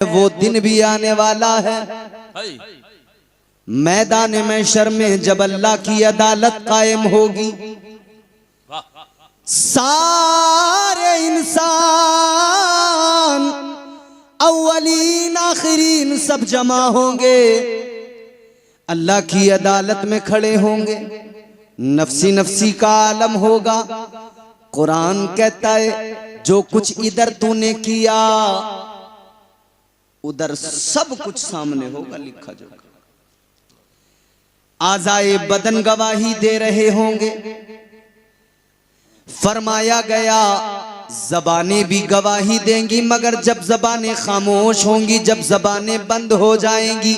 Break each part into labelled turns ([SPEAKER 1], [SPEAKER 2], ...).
[SPEAKER 1] वो दिन भी आने वाला है मैदान महशर में जब अल्लाह की अदालत कायम होगी, सारे इंसान अव्वलीन आखिरीन सब जमा होंगे, अल्लाह की अदालत में खड़े होंगे। नफ्सी नफ्सी का आलम होगा। कुरान कहता है जो कुछ इधर तूने किया उधर सब कुछ सामने होगा, लिखा जाएगा। आज़ाए बदन गवाही दे रहे होंगे। फरमाया गया ज़बानें भी गवाही देंगी, मगर जब ज़बानें खामोश होंगी, जब ज़बानें बंद हो जाएंगी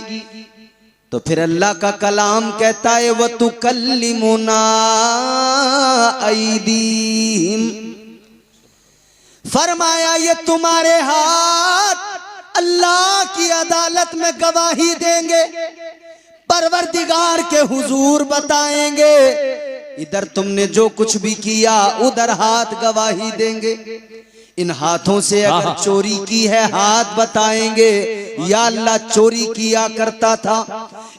[SPEAKER 1] तो फिर अल्लाह का कलाम कहता है व तुकल्लिमुना ऐदीहिम। फरमाया ये तुम्हारे हाथ अल्लाह की अदालत में गवाही देंगे, परवरदिगार के हुजूर बताएंगे इधर तुमने जो कुछ भी किया उधर हाथ गवाही देंगे। इन हाथों से अगर चोरी की है हाथ बताएंगे या अल्लाह चोरी किया करता था।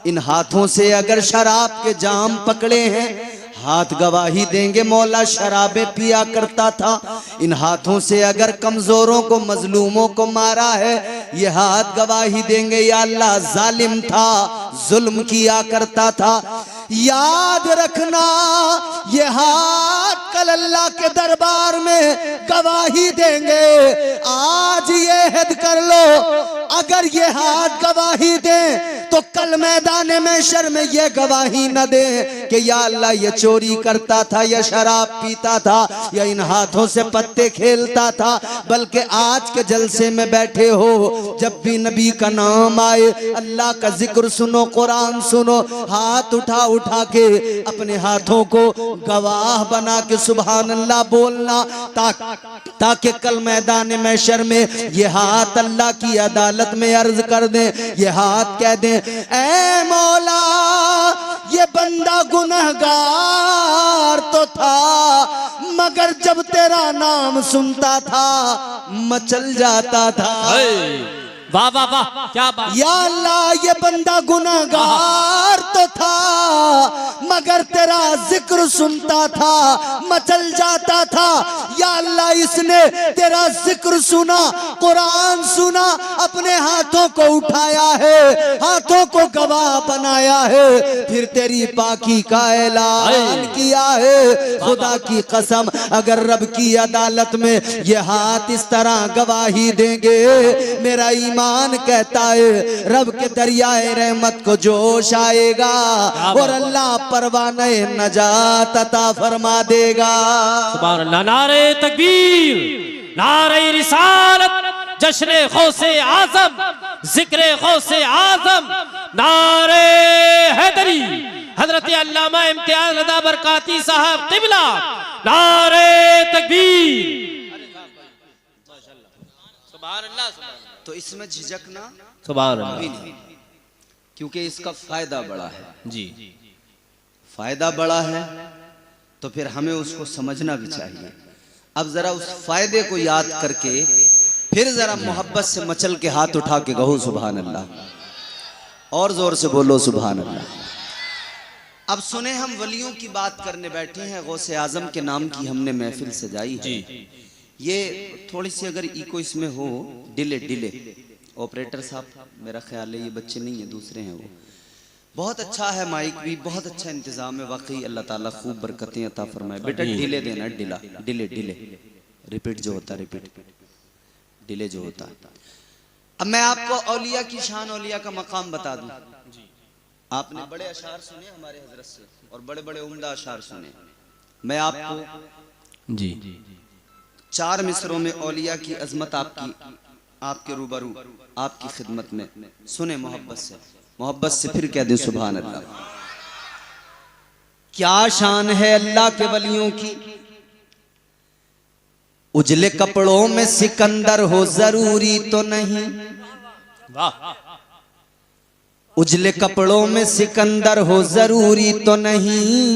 [SPEAKER 1] इन हाथों से अगर शराब के जाम पकड़े हैं हाथ गवाही देंगे मौला शराबे पिया करता था। इन हाथों से अगर कमजोरों को मजलूमों को मारा है ये हाथ गवाही देंगे या अल्लाह जालिम था जुल्म किया करता था। याद रखना ये हाथ कल अल्लाह के दरबार में गवाही देंगे। आज ये हद कर लो अगर ये हाथ गवाही दें तो कल मैदान महशर में ये गवाही न दे कि या अल्लाह ये चोरी करता था या शराब पीता था या इन हाथों से पत्ते खेलता था, बल्कि आज के जलसे में बैठे हो जब भी नबी का नाम आए अल्लाह का जिक्र सुनो कुरान सुनो, हाथ उठा उठा के अपने हाथों को गवाह बना के सुभान अल्लाह बोलना, ताकि कल मैदान महशर में ये हाथ अल्लाह की अदालत में अर्ज कर दें, ये हाथ कह दें ऐ मौला ये बंदा गुनहगार तो था मगर जब तेरा नाम सुनता था मचल जाता था।
[SPEAKER 2] वाह वाह वाह क्या बात।
[SPEAKER 1] या अल्लाह ये बंदा गुनहगार तो था मगर तेरा जिक्र सुनता था मचल जाता था। या अल्लाह इसने तेरा जिक्र सुना कुरान सुना अपने हाथों को उठाया है हाथों को गवाह बनाया है फिर तेरी पाकी का ऐलान किया है। खुदा की कसम अगर रब की अदालत में ये हाथ इस तरह गवाही देंगे मेरा ईमान कहता है रब के दरियाए रहमत को जोश आएगा और अल्लाह परवाने नजात अता फरमा देगा।
[SPEAKER 2] सुभान अल्लाह। नारे तकबीर नारे रिसालत जश्न गौसे आजम जिक्र गौसे आजम नारे हैदरी हजरत अल्लामा इम्तियाज रज़ा बरकाती साहब क़िबला नारे तकबीर। सुभान अल्लाह।
[SPEAKER 1] तो इसमें झिझकना
[SPEAKER 2] सुभान अल्लाह
[SPEAKER 1] नहीं, क्योंकि इसका फायदा बड़ा है
[SPEAKER 2] जी।
[SPEAKER 1] फायदा बड़ा है तो फिर हमें उसको समझना भी चाहिए। अब जरा उस फायदे को याद करके फिर जरा मोहब्बत से मचल के हाथ उठा के कहो सुभान अल्लाह, और जोर से बोलो सुभान अल्लाह। अब सुने हम वलियों की बात करने बैठे हैं, गौसे आजम के नाम की हमने महफिल सजाई है। ये थोड़ी सी अगर इको इसमें हो डिले डिले ऑपरेटर साहब मेरा ख्याल है ये बच्चे नहीं है दूसरे हैं, वो बहुत अच्छा है माइक भी बहुत अच्छा इंतजाम है वाकई अल्लाह ताला खूब बरकतें अता फरमाए। बेटा डिले देना डिला डिले डिले रिपीट जो होता रिपीट डिले जो होता। अब मैं आपको औलिया की शान औलिया का मकाम बता दूं। आपने बड़े अशार सुने हमारे हजरत से और बड़े बड़े उम्दा अशार सुने। मैं आपको
[SPEAKER 2] जी
[SPEAKER 1] 4 मिसरों में औलिया की अजमत आपके रूबरू आपकी खिदमत में सुने मोहब्बत से फिर कह दें सुभान अल्लाह। क्या शान है अल्लाह के वलियों की। उजले कपड़ों में सिकंदर हो जरूरी तो नहीं, उजले कपड़ों में सिकंदर हो जरूरी तो नहीं,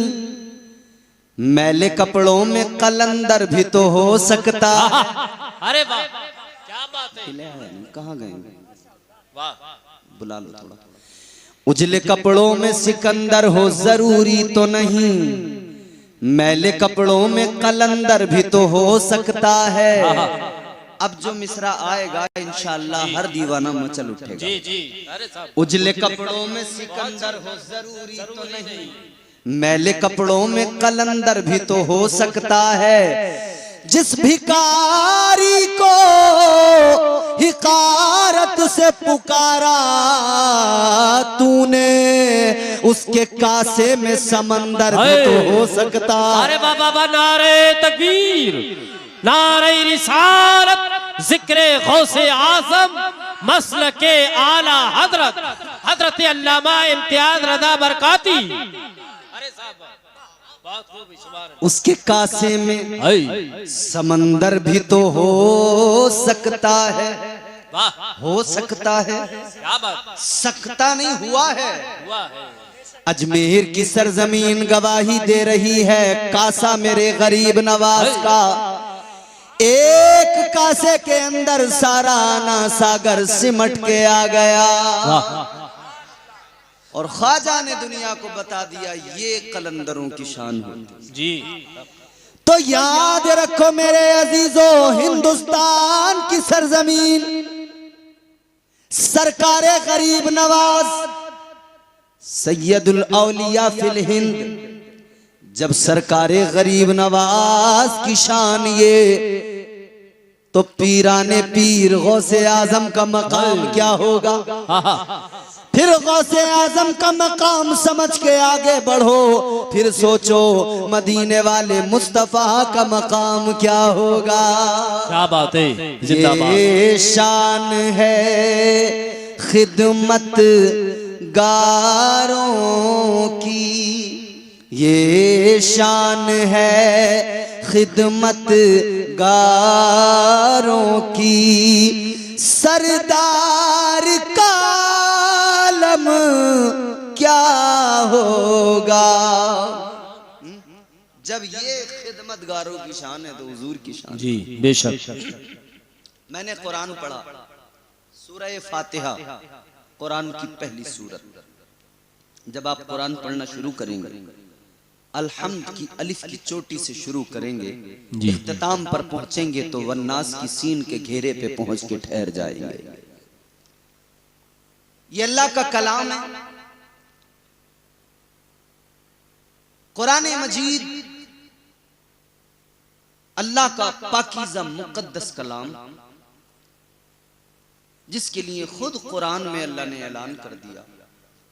[SPEAKER 1] मैले कपड़ों में कलंदर भी तो हो सकता है।
[SPEAKER 2] अरे वाह क्या बात है।
[SPEAKER 1] कहाँ गए
[SPEAKER 2] वाह
[SPEAKER 1] बुला लो थोड़ा। उजले कपड़ों में सिकंदर हो जरूरी तो नहीं, मैले कपड़ों में कलंदर भी तो हो सकता है। अब जो मिसरा आएगा इंशाअल्लाह हर दीवाना मचल उठेगा।
[SPEAKER 2] जी जी। अरे साहब,
[SPEAKER 1] उजले कपड़ों में सिकंदर हो जरूरी तो नहीं, मैले कपड़ों में कलंदर भी तो हो सकता है। जिस भिखारी को हिकारत से पुकारा तूने, उसके कासे में समंदर भी तो हो सकता।
[SPEAKER 2] अरे बाबा, नारे तकबीर, नारे रिसालत, जिक्र गौसे आजम, मसलके आला हजरत हजरत अल्लामा इम्तियाज रज़ा बरकाती। अरे साहब, बहुत खूब, सुभान अल्लाह।
[SPEAKER 1] उसके कासे में समंदर भी तो हो सकता है।
[SPEAKER 2] वाह,
[SPEAKER 1] हो सकता है,
[SPEAKER 2] क्या बात,
[SPEAKER 1] सकता नहीं हुआ है।
[SPEAKER 2] हुआ है।
[SPEAKER 1] अजमेर की सरजमीन गवाही दे रही है, कासा मेरे गरीब नवाज का। एक कासे के अंदर सारा आना सागर सिमट के आ गया, और ख्वाजा ने दुनिया को बता दिया ये कलंदरों की शान होती
[SPEAKER 2] जी।
[SPEAKER 1] तो याद रखो मेरे अजीजों, हिंदुस्तान की सरजमीन, सरकारे गरीब नवाज, सैयदुल औलिया फिल हिंद, जब सरकारे गरीब नवाज की शान ये, तो पीराने पीर गौसे आजम का मकाम क्या होगा। फिर गौसे आजम का मकाम समझ के आगे बढ़ो, फिर सोचो मदीने वाले मुस्तफा का मकाम क्या होगा।
[SPEAKER 2] क्या बात है, जिंदाबाद।
[SPEAKER 1] ये शान है खिदमत गारों की, ये शान है खिदमत गारों की, सरदार का आलम क्या होगा। जब ये खिदमतगारों की शान है तो हुजूर की शान
[SPEAKER 2] जी बेशक।
[SPEAKER 1] मैंने कुरान पढ़ा, सूरह फातिहा कुरान की पहली सूरत। जब आप कुरान पढ़ना शुरू करेंगे, अलहम्द की अलिफ की चोटी से शुरू करेंगे, इख्तिताम पर पहुंचेंगे तो वन्नास की सीन के घेरे पे पहुंच के ठहर जाएंगे। ये अल्लाह का कलाम है, कुरान मजीद अल्लाह का पाकीज़ा मुकद्दस कलाम, जिसके लिए खुद कुरान में अल्लाह ने ऐलान कर दिया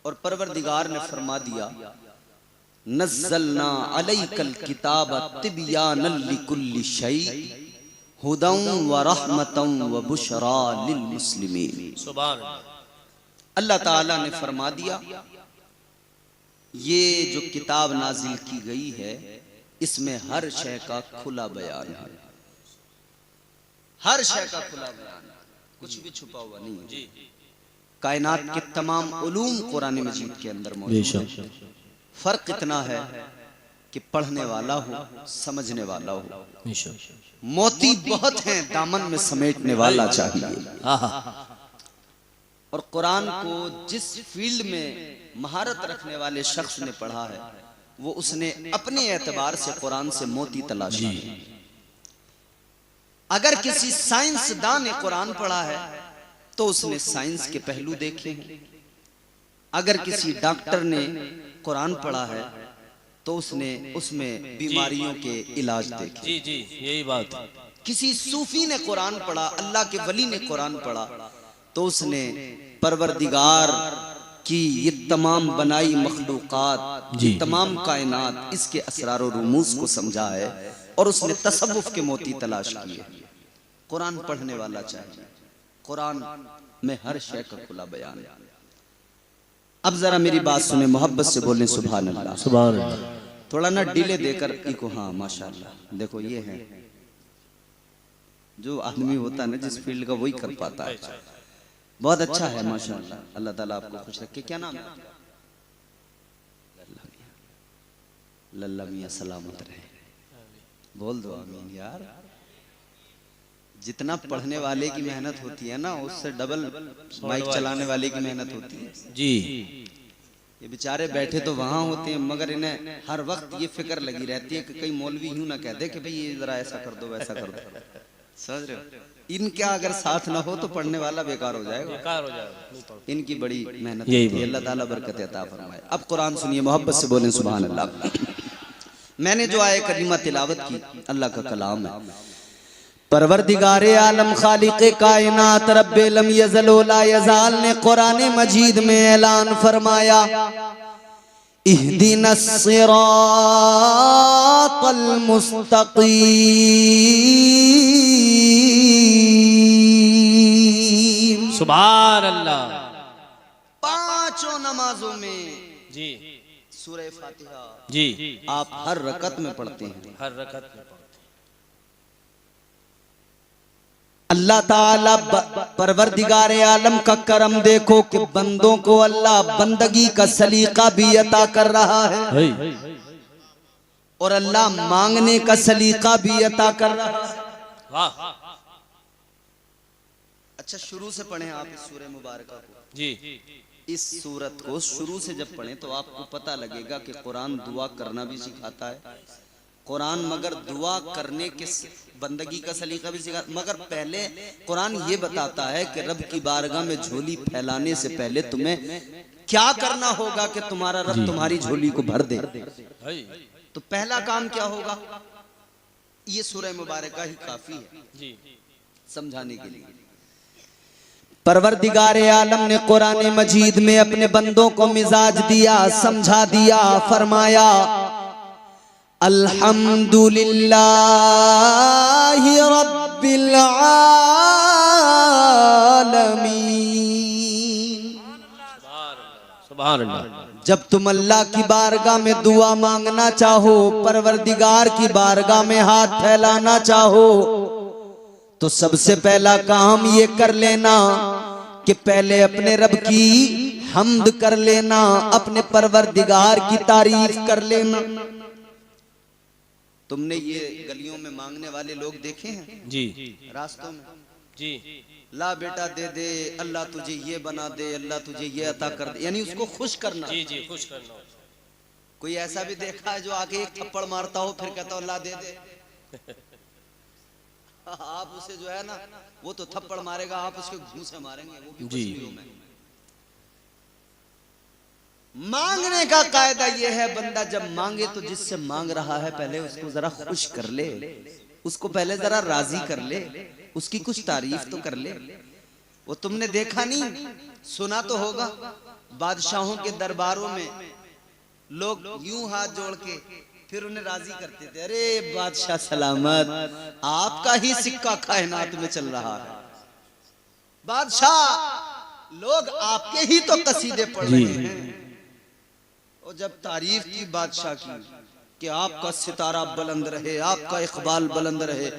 [SPEAKER 1] और परवरदिगार ने फरमा दिया, नज़्ज़लना अलैकल किताब तिबयानन लिकुल्लि शै हुदन व रहमतन व बुशरा लिल मुस्लिमीन।
[SPEAKER 2] सुभान अल्लाह।
[SPEAKER 1] अल्लाह ताला ने फरमा दिया, ये जो किताब नाजिल की गई है इसमें हर शय का खुला बयान है, हर शय का खुला बयान है, कुछ भी छुपा हुआ नहीं है। कायनात के तमाम उलूम कुरान मजीद के अंदर मौजूद है। फर्क इतना है कि पढ़ने वाला हो, समझने वाला हो। मोती बहुत हैं, दामन में समेटने वाला चाहिए। और कुरान को जिस फील्ड में महारत रखने वाले शख्स ने पढ़ा है, वो उसने अपने एतबार से कुरान से मोती तलाश किए। अगर किसी साइंसदान ने कुरान पढ़ा है तो उसने साइंस के पहलू देखे हैं। अगर किसी डॉक्टर ने कुरान पढ़ा है तो उसने उसमें बीमारियों के इलाज देखे।
[SPEAKER 2] जी जी, यही बात है।
[SPEAKER 1] किसी सूफी ने कुरान पढ़ा, अल्लाह के वली ने कुरान पढ़ा, तो उसने परवरदिगार की ये तमाम बनाई मखलूकात, ये तमाम कायनात, इसके असरार और रुमूज को समझा है और उसने तसव्वुफ के मोती तलाश किए। कुरान पढ़ने वाला चाहिए, कुरान में हर शय का खुला बयान है। अब जरा मेरी बात सुने, मोहब्बत से बोलें सुभान अल्लाह।
[SPEAKER 2] सुभान अल्लाह।
[SPEAKER 1] थोड़ा ना डिले देकर इको, हाँ माशाअल्लाह। देखो ये है जो आदमी होता है ना जिस फील्ड का, वही कर पाता है। बहुत अच्छा है माशाअल्लाह, अल्लाह ताला आपको खुश रखे। क्या नाम है? लल्ला मियां सलामत रहे। बोल दो आमीन यार। जितना पढ़ने वाले की मेहनत होती है ना, उससे डबल माइक चलाने वाले की मेहनत होती है।
[SPEAKER 2] जी
[SPEAKER 1] ये बेचारे बैठे तो वहां होते हैं, मगर इन्हें हर वक्त ये फिक्र लगी रहती है कि कई मौलवी यूं ना कह दे कि भाई ये जरा ऐसा कर दो वैसा कर दो। समझ रहे हो? इनका अगर साथ ना हो तो पढ़ने वाला बेकार हो जाएगा।
[SPEAKER 2] बेकार हो जाएगा।
[SPEAKER 1] इनकी बड़ी मेहनत
[SPEAKER 2] यही
[SPEAKER 1] होती है। अल्लाह ताला बरकत अता फरमाए। अब कुरान सुनिए, मोहब्बत से बोलें सुभान अल्लाह। मैंने जो आए करीमा तिलावत की, अल्लाह का कलाम है। परवरदिगारे आलम खालिक़े कायनात रब्बे लम यज़ल व ला यज़ाल ने कुरान मजीद में ऐलान फरमाया, इहदिनस सिरातल मुस्तक़ीम।
[SPEAKER 2] सुभान अल्लाह।
[SPEAKER 1] पांचों नमाजों में
[SPEAKER 2] जी
[SPEAKER 1] सूरह फातिहा
[SPEAKER 2] जी
[SPEAKER 1] आप हर रकत में पढ़ते हैं।
[SPEAKER 2] हर रकत में पढ़ते।
[SPEAKER 1] अल्लाह ताला परवरदिगारे आलम का करम देखो कि बंदों को अल्लाह बंदगी का सलीका भी अता कर रहा है और अल्लाह मांगने का सलीका भी अता कर रहा है।
[SPEAKER 2] वाह।
[SPEAKER 1] अच्छा, शुरू से पढ़ें आप इस सूरह मुबारक को।
[SPEAKER 2] जी
[SPEAKER 1] इस सूरत को शुरू से जब पढ़ें तो आपको पता लगेगा कि कुरान दुआ करना भी सिखाता है। कुरान मगर दुआ करने के बंदगी का सलीका भी सिखा, मगर पहले कुरान ये बताता है कि रब की बारगाह में झोली फैलाने से पहले तुम्हें क्या करना होगा कि तुम्हारा रब तुम्हारी झोली को भर दे। तो पहला काम क्या होगा, ये सूरह मुबारक ही काफी है
[SPEAKER 2] जी
[SPEAKER 1] समझाने के लिए। परवरदिगारे आलम ने कुरान मजीद में अपने बंदों को मिजाज दिया, समझा दिया, फरमाया अल्हम्दुलिल्लाहि रब्बिल आलमीन।
[SPEAKER 2] सुभान अल्लाह।
[SPEAKER 1] जब तुम अल्लाह की बारगाह में दुआ मांगना चाहो, परवरदिगार की बारगाह में हाथ फैलाना चाहो, तो सबसे पहला काम ये कर लेना कि पहले अपने रब की हम्द कर लेना, अपने परवरदिगार की तारीफ कर लेना। तुमने ये गलियों में मांगने वाले लोग देखे हैं
[SPEAKER 2] जी
[SPEAKER 1] रास्तों में?
[SPEAKER 2] जी
[SPEAKER 1] ला बेटा दे दे, अल्लाह तुझे ये बना दे, अल्लाह तुझे ये अता कर दे, यानी उसको खुश करना।
[SPEAKER 2] जी जी खुश करना।
[SPEAKER 1] कोई ऐसा भी देखा है जो आके एक थप्पड़ मारता हो फिर कहता हो अल्लाह दे दे? आप उसे जो है ना, वो तो थप्पड़ मारेगा, आप उसके घूंसे मारेंगे, वो भी खुशियों में। मांगने का कायदा ये है, बंदा जब मांगे तो जिससे मांग रहा है पहले उसको जरा खुश कर ले, उसको पहले जरा राजी कर ले, उसकी कुछ तारीफ तो कर ले। वो तुमने देखा नहीं, सुना तो होगा, बादशाहों के दरबारों में लोग यूं हाथ जोड़ के फिर उन्हें राजी करते थे, अरे बादशाह सलामत, आपका ही सिक्का कायनात में चल रहा है। बादशाह, लोग आपके ही तो कसीदे पढ़ रहे हैं। और जब तारीफ की बादशाह की कि आपका सितारा बुलंद रहे, आपका इकबाल बुलंद रहे,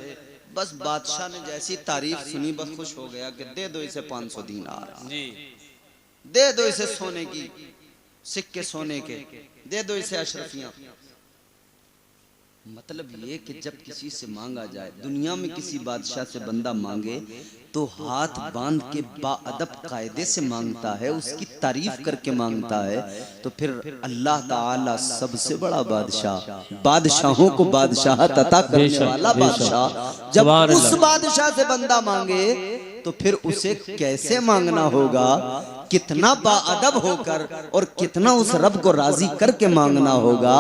[SPEAKER 1] बस बादशाह ने जैसी तारीफ सुनी बस खुश हो गया कि दे दो इसे 500 दीनार, दे दो इसे सोने की सिक्के, सोने के दे दो इसे अशरफियां। मतलब ये कि जब किसी से मांगा जाए, दुनिया में किसी बादशाह से बंदा मांगे तो हाथ बांध के बाअदब कायदे से मांगता है, उसकी तारीफ करके मांगता है। तो फिर अल्लाह ताला सबसे बड़ा बादशाह, बादशाहों को बादशाहत अता करने वाला बादशाह, जब उस बादशाह से बंदा मांगे तो फिर उसे कैसे मांगना होगा, कितना बाअदब होकर और कितना उस रब को राजी करके मांगना होगा,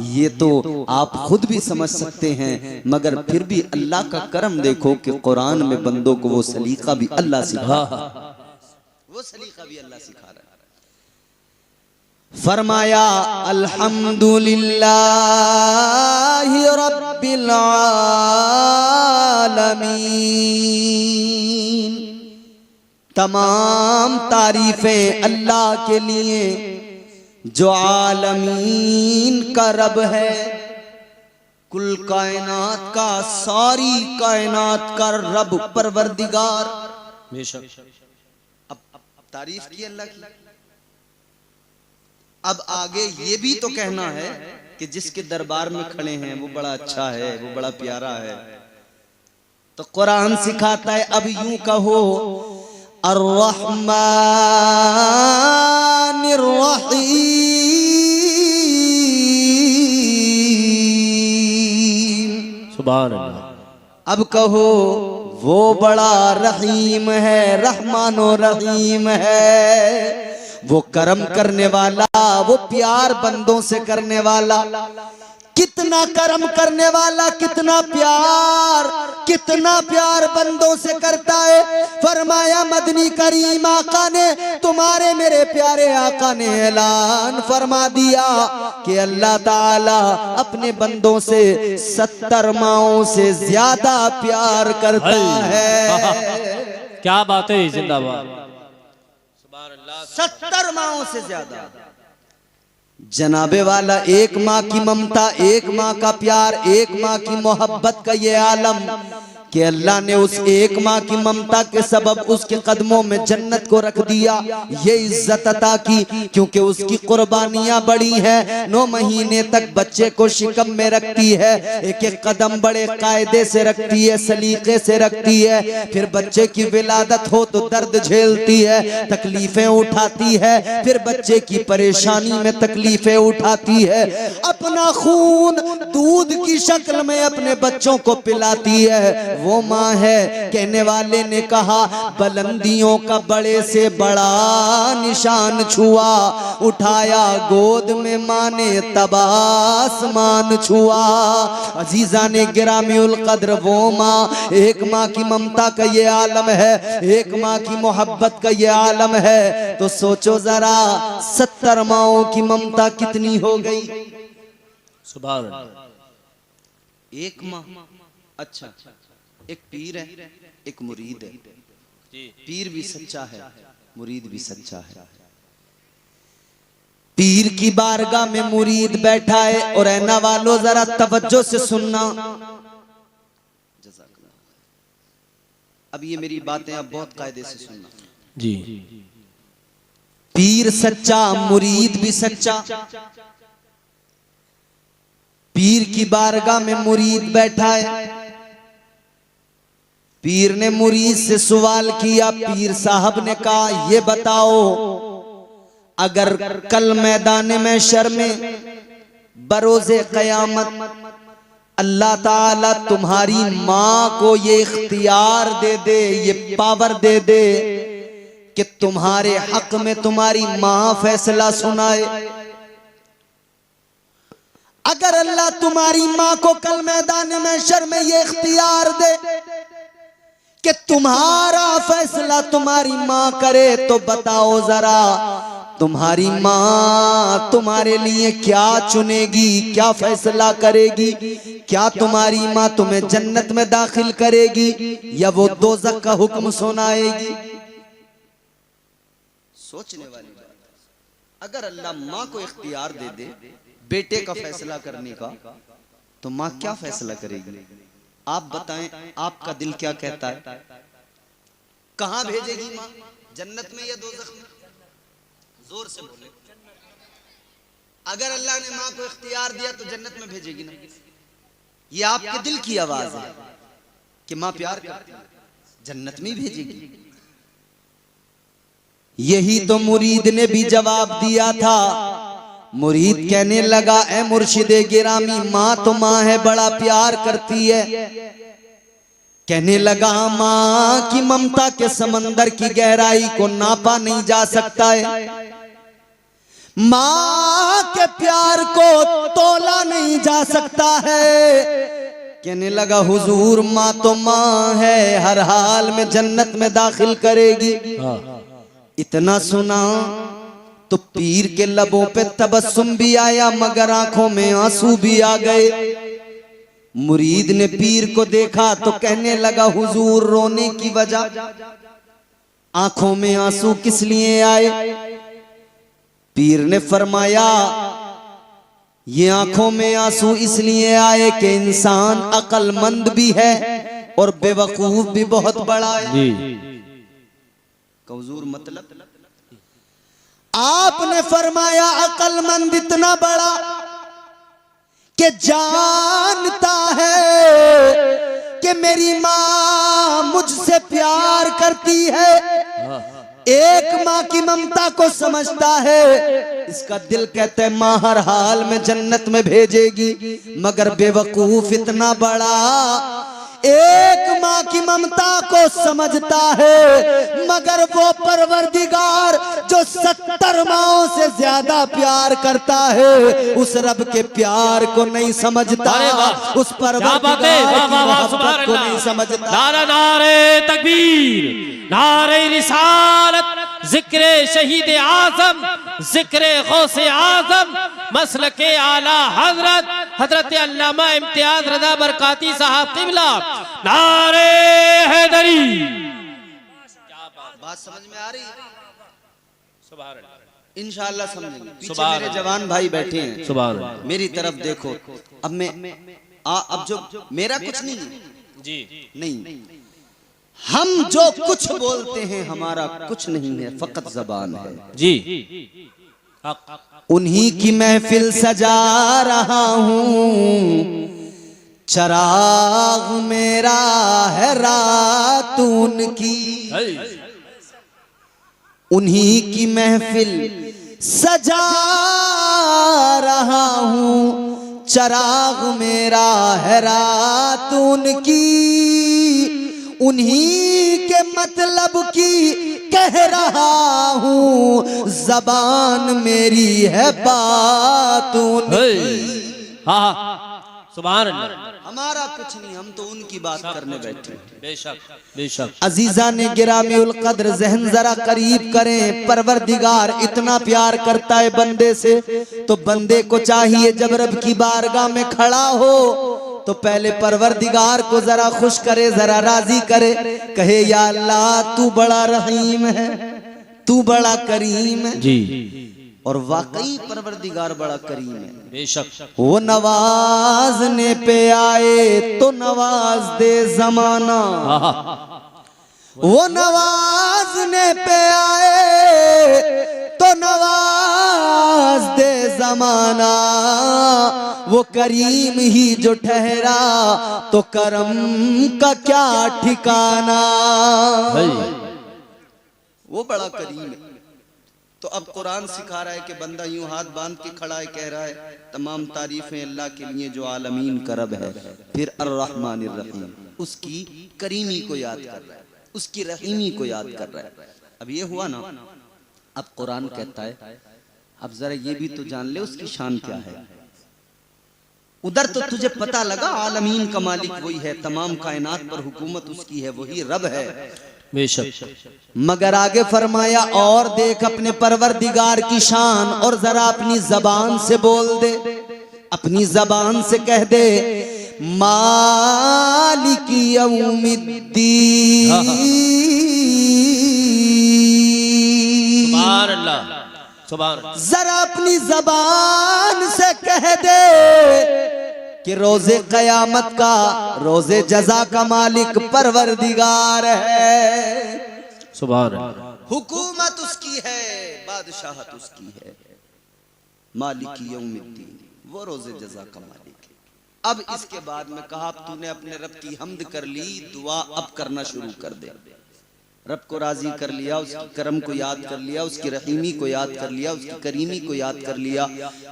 [SPEAKER 1] ये तो आप खुद भी समझ सकते हैं। मगर फिर भी अल्लाह का करम देखो कि कुरान में बंदों को वो सलीका भी अल्लाह सिखा, वो सलीका भी अल्लाह सिखा रहा है। फरमाया अल्हम्दुलिल्लाहि रब्बिल आलमीन। तमाम तारीफें अल्लाह के लिए जो आलमीन का रब है, कुल कायनात का, सारी कायनात का रब परवरदिगार। अब तारीफ की अल्लाह की। अब आगे ये भी तो कहना है कि जिसके दरबार में खड़े हैं वो बड़ा अच्छा है, वो बड़ा प्यारा है। तो कुरान सिखाता है अब यूं कहो अर्रहमानिर रहीम।
[SPEAKER 2] सुभान अल्लाह।
[SPEAKER 1] अब कहो वो बड़ा रहीम है, रहमानो रहीम है, वो करम करने वाला, वो प्यार बंदों से करने वाला। कितना करम करने वाला, कितना प्यार बंदों से करता है। फरमाया मदनी करीम आका ने, तुम्हारे मेरे प्यारे आका ने ऐलान फरमा दिया कि अल्लाह ताला अपने बंदों से 70 माओं से ज्यादा प्यार करता है।
[SPEAKER 2] क्या बात है, जिंदाबाद।
[SPEAKER 1] 70 माओं से ज्यादा। जनाबे वाला एक माँ की ममता, एक माँ का प्यार, एक माँ की मोहब्बत का ये आलम कि अल्लाह ने उस एक माँ की ममता के सबब उसके कदमों में जन्नत को रख दिया, ये इज्जत अता की, क्योंकि उसकी कुर्बानियां बड़ी हैं। 9 महीने तक बच्चे को शिकम में रखती है, एक एक कदम बड़े कायदे से रखती है, सलीके से रखती है। फिर बच्चे की विलादत हो तो दर्द झेलती है, तकलीफें उठाती है, फिर बच्चे की परेशानी में तकलीफें उठाती है, अपना खून दूध की शक्ल में अपने बच्चों को पिलाती है। वो माँ है। कहने वाले ने कहा बुलंदियों का बड़े से बड़ा निशान छुआ, उठाया गोद में माँ ने तब आसमान छुआ। अजीजा ने गिरामीउल कद्र वो माँ, एक माँ की ममता का ये आलम है, एक माँ की मोहब्बत का ये आलम है। तो सोचो जरा 70 माओं की ममता कितनी हो गई।
[SPEAKER 2] सुभान अल्लाह।
[SPEAKER 1] एक माँ, अच्छा एक पीर है, एक मुरीद है। पीर भी सच्चा है, मुरीद भी सच्चा है। पीर की बारगाह में मुरीद बैठा है, और रहना वालों जरा तवज्जो से सुनना। अब ये मेरी बातें आप बहुत कायदे से सुनना
[SPEAKER 2] जी।
[SPEAKER 1] पीर सच्चा, मुरीद भी सच्चा। पीर की बारगाह में मुरीद बैठा है। पीर ने मुरीद से सवाल किया। पीर साहब ने कहा ये बताओ, अगर कल मैदान महशर में बरोज़े क़यामत अल्लाह ताला तुम्हारी माँ को ये इख्तियार दे दे, ये पावर दे दे कि तुम्हारे हक में तुम्हारी माँ फैसला सुनाए, अगर अल्लाह तुम्हारी माँ को कल मैदान महशर में ये इख्तियार दे कि तुम्हारा फैसला तुम्हारी माँ करे, तो बताओ जरा तुम्हारी माँ तुम्हारे लिए क्या चुनेगी, क्या फैसला करेगी? क्या तुम्हारी माँ तुम्हें जन्नत में दाखिल करेगी या वो दोज़ख का हुक्म सुनाएगी? सोचने वाली बात। अगर अल्लाह माँ को इख्तियार दे दे बेटे का फैसला करने का, तो माँ क्या फैसला करेगी? आप बताएं, आपका दिल क्या कहता है? कहां भेजेगी माँ, जन्नत में या दोज़ख में? जोर से बोले। अगर अल्लाह ने माँ को इख्तियार दिया तो जन्नत में भेजेगी ना। ये आपके दिल की आवाज है कि माँ प्यार करती है, जन्नत में भेजेगी। यही तो मुरीद ने भी जवाब दिया था। मुरीद कहने लगा, ए मुर्शिदे गिरामी, माँ तो माँ है, बड़ा प्यार करती है। कहने लगा, माँ की ममता के समंदर की गहराई को नापा नहीं जा सकता है, माँ के प्यार को तोला नहीं जा सकता है। कहने लगा, हुजूर माँ तो माँ है, हर हाल में जन्नत में दाखिल करेगी। इतना सुना तो पीर के लबों पे तबस्सुम भी आया, मगर आंखों में आंसू भी आ गए। मुरीद ने पीर को देखा तो कहने लगा, हुजूर रोने की वजह, आंखों में आंसू किस लिए आए? पीर ने फरमाया, ये आंखों में आंसू इसलिए आए कि इंसान अक्लमंद भी है और बेवकूफ भी बहुत बड़ा है। हुजूर मतलब आपने फरमाया अक्लमंद इतना बड़ा कि जानता है कि मेरी माँ मुझसे प्यार करती है, एक माँ की ममता को समझता है, इसका दिल कहता है माँ हर हाल में जन्नत में भेजेगी, मगर बेवकूफ इतना बड़ा एक माँ की ममता को समझता है, मगर वो परवरदिगार जो 70 माओं से ज्यादा प्यार करता है, उस रब के प्यार को नहीं समझता, उस परवरदिगार की मोहब्बत को नहीं समझता।
[SPEAKER 2] नारा नारे तकबीर, नारे रिसालत, जिक्रे शहीद आजम, जिक्रे गौसे आजम, मसलके आला हजरत हजरत अल्लामा इम्तियाज रजा बरकाती साहब किबला, नारे हैदरी।
[SPEAKER 1] बात समझ में आ रही है?
[SPEAKER 2] सुभान अल्लाह।
[SPEAKER 1] इंशाअल्लाह समझेंगे। पीछे मेरे जवान भाई बैठे हैं,
[SPEAKER 2] सुभान अल्लाह।
[SPEAKER 1] मेरी तरफ देखो। अब मैं अब जो मेरा कुछ नहीं है
[SPEAKER 2] जी,
[SPEAKER 1] नहीं, हम जो कुछ बोलते हैं हमारा कुछ नहीं है, फकत जबान है
[SPEAKER 2] जी।
[SPEAKER 1] उन्हीं की महफिल सजा रहा हूँ, चराग मेरा है रात उनकी, उन्हीं की महफिल सजा रहा हूँ, चराग मेरा है रात उनकी, उन्हीं के मतलब की कह रहा हूँ, जबान मेरी है बात उनकी।
[SPEAKER 2] हाँ, सुभान अल्लाह।
[SPEAKER 1] हमारा कुछ नहीं, हम तो उनकी बात करने बैठे।
[SPEAKER 2] बेशक बेशक।
[SPEAKER 1] अजीजा ने गिरामी उल कद्र जहन जरा करीब करें, परवरदिगार इतना प्यार करता है बंदे से, तो बंदे को चाहिए जब रब की बारगाह में खड़ा हो तो पहले परवरदिगार को जरा खुश करे, जरा राजी करे, कहे या अल्लाह तू बड़ा रहीम है, तू बड़ा करीम है
[SPEAKER 2] जी।
[SPEAKER 1] और वाकई परवरदिगार बड़ा करीम है।
[SPEAKER 2] बेशक।
[SPEAKER 1] वो नवाजने पे आए तो नवाज दे जमाना, वो नवाजने पे आए तो नवाज दे जमाना, वो करीम ही जो ठहरा तो करम का क्या ठिकाना। वो बड़ा करीम है। तो अब कुरान सिखा रहा है कि बंदा यूं हाथ बांध के खड़ा है, कह रहा है तमाम तारीफें अल्लाह के लिए जो आलमीन का रब है, फिर अर्रहमानिर रहीम, उसकी करीमी को याद कर रहा है, उसकी रहीमी को याद कर रहा है। अब ये हुआ ना, अब कुरान कहता है अब जरा ये भी तो जान ले उसकी शान क्या है। उधर तो तुझे पता लगा आलमीन का मालिक वही है, तमाम कायनात पर हुकूमत उसकी है, वही रब है।
[SPEAKER 2] बेशक।
[SPEAKER 1] मगर आगे फरमाया और देख अपने परवरदिगार की शान, और जरा अपनी जबान से बोल दे, अपनी जबान से कह दे मालिकी यौमिद्दीन।
[SPEAKER 2] सुभान अल्लाह, सुभान अल्लाह।
[SPEAKER 1] जरा अपनी जबान से कह दे कि रोजे कयामत का, रोजे जजा का मालिक परवरदिगार है।
[SPEAKER 2] सुभान अल्लाह।
[SPEAKER 1] हुकूमत उसकी है, बादशाहत उसकी है, मालिकी यौमिद्दीन, वो रोजे जजा का मालिक है। अब इसके बाद में कहा अब तूने अपने रब की हम्द कर ली, दुआ अब करना शुरू कर दे। रब को राजी कर लिया, उसकी करम को याद कर लिया, उसकी रहीमी को याद कर लिया, उसकी करीमी को याद कर लिया,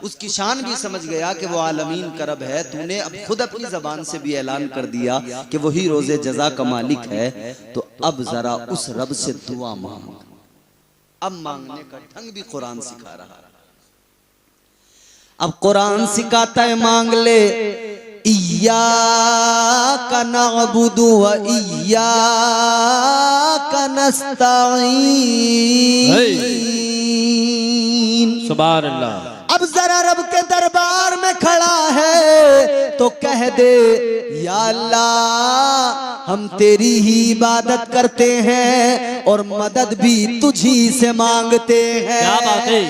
[SPEAKER 1] उसकी शान भी समझ गया कि वो आलमीन का रब है। तूने अब खुद अपनी जबान से भी ऐलान कर दिया कि वही रोजे जजा का मालिक है, तो अब जरा उस रब से दुआ मांग। अब मांगने का ढंग भी कुरान सिखा रहा है। अब कुरान सिखाता है मांग ले, इय्याका नअबुदु व इय्याका नस्तईन।
[SPEAKER 2] सुभान अल्लाह।
[SPEAKER 1] अब जरा रब के दरबार में खड़ा है तो कह दे या अल्लाह हम तेरी ही इबादत करते हैं और मदद भी तुझी से मांगते हैं।
[SPEAKER 2] क्या बात है।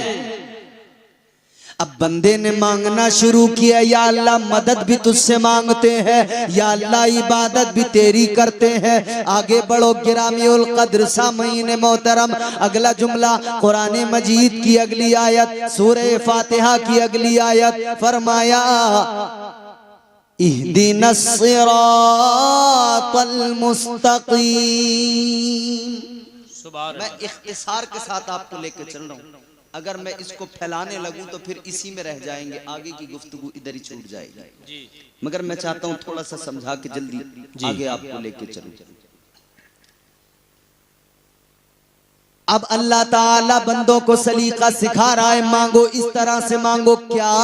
[SPEAKER 1] अब बंदे ने मांगना शुरू किया, या अल्लाह मदद भी तुझसे मांगते हैं, या अल्लाह इबादत भी तेरी करते हैं। आगे बढ़ो गिरामी उल कद्र सामईन मोहतरम, अगला जुमला कुरान मजीद की अगली आयत, सूरह फातिहा की अगली आयत, फरमाया इहदिनस सिरातल मुस्तकीम।
[SPEAKER 2] सुभान
[SPEAKER 1] मैं
[SPEAKER 2] अल्लाह।
[SPEAKER 1] इख्तिसार के साथ आपको लेके चल रहा हूँ, अगर मैं इसको फैलाने लगूं तो फिर इसी में रह जाएंगे, आगे की गुफ्तगू इधर ही छूट जाएगी।
[SPEAKER 2] जी
[SPEAKER 1] मगर मैं चाहता हूँ थोड़ा सा समझा के जल्दी आगे आपको लेके चलूं। अब अल्लाह ताला बंदों को सलीका सिखा रहा है, मांगो इस तरह से मांगो, क्या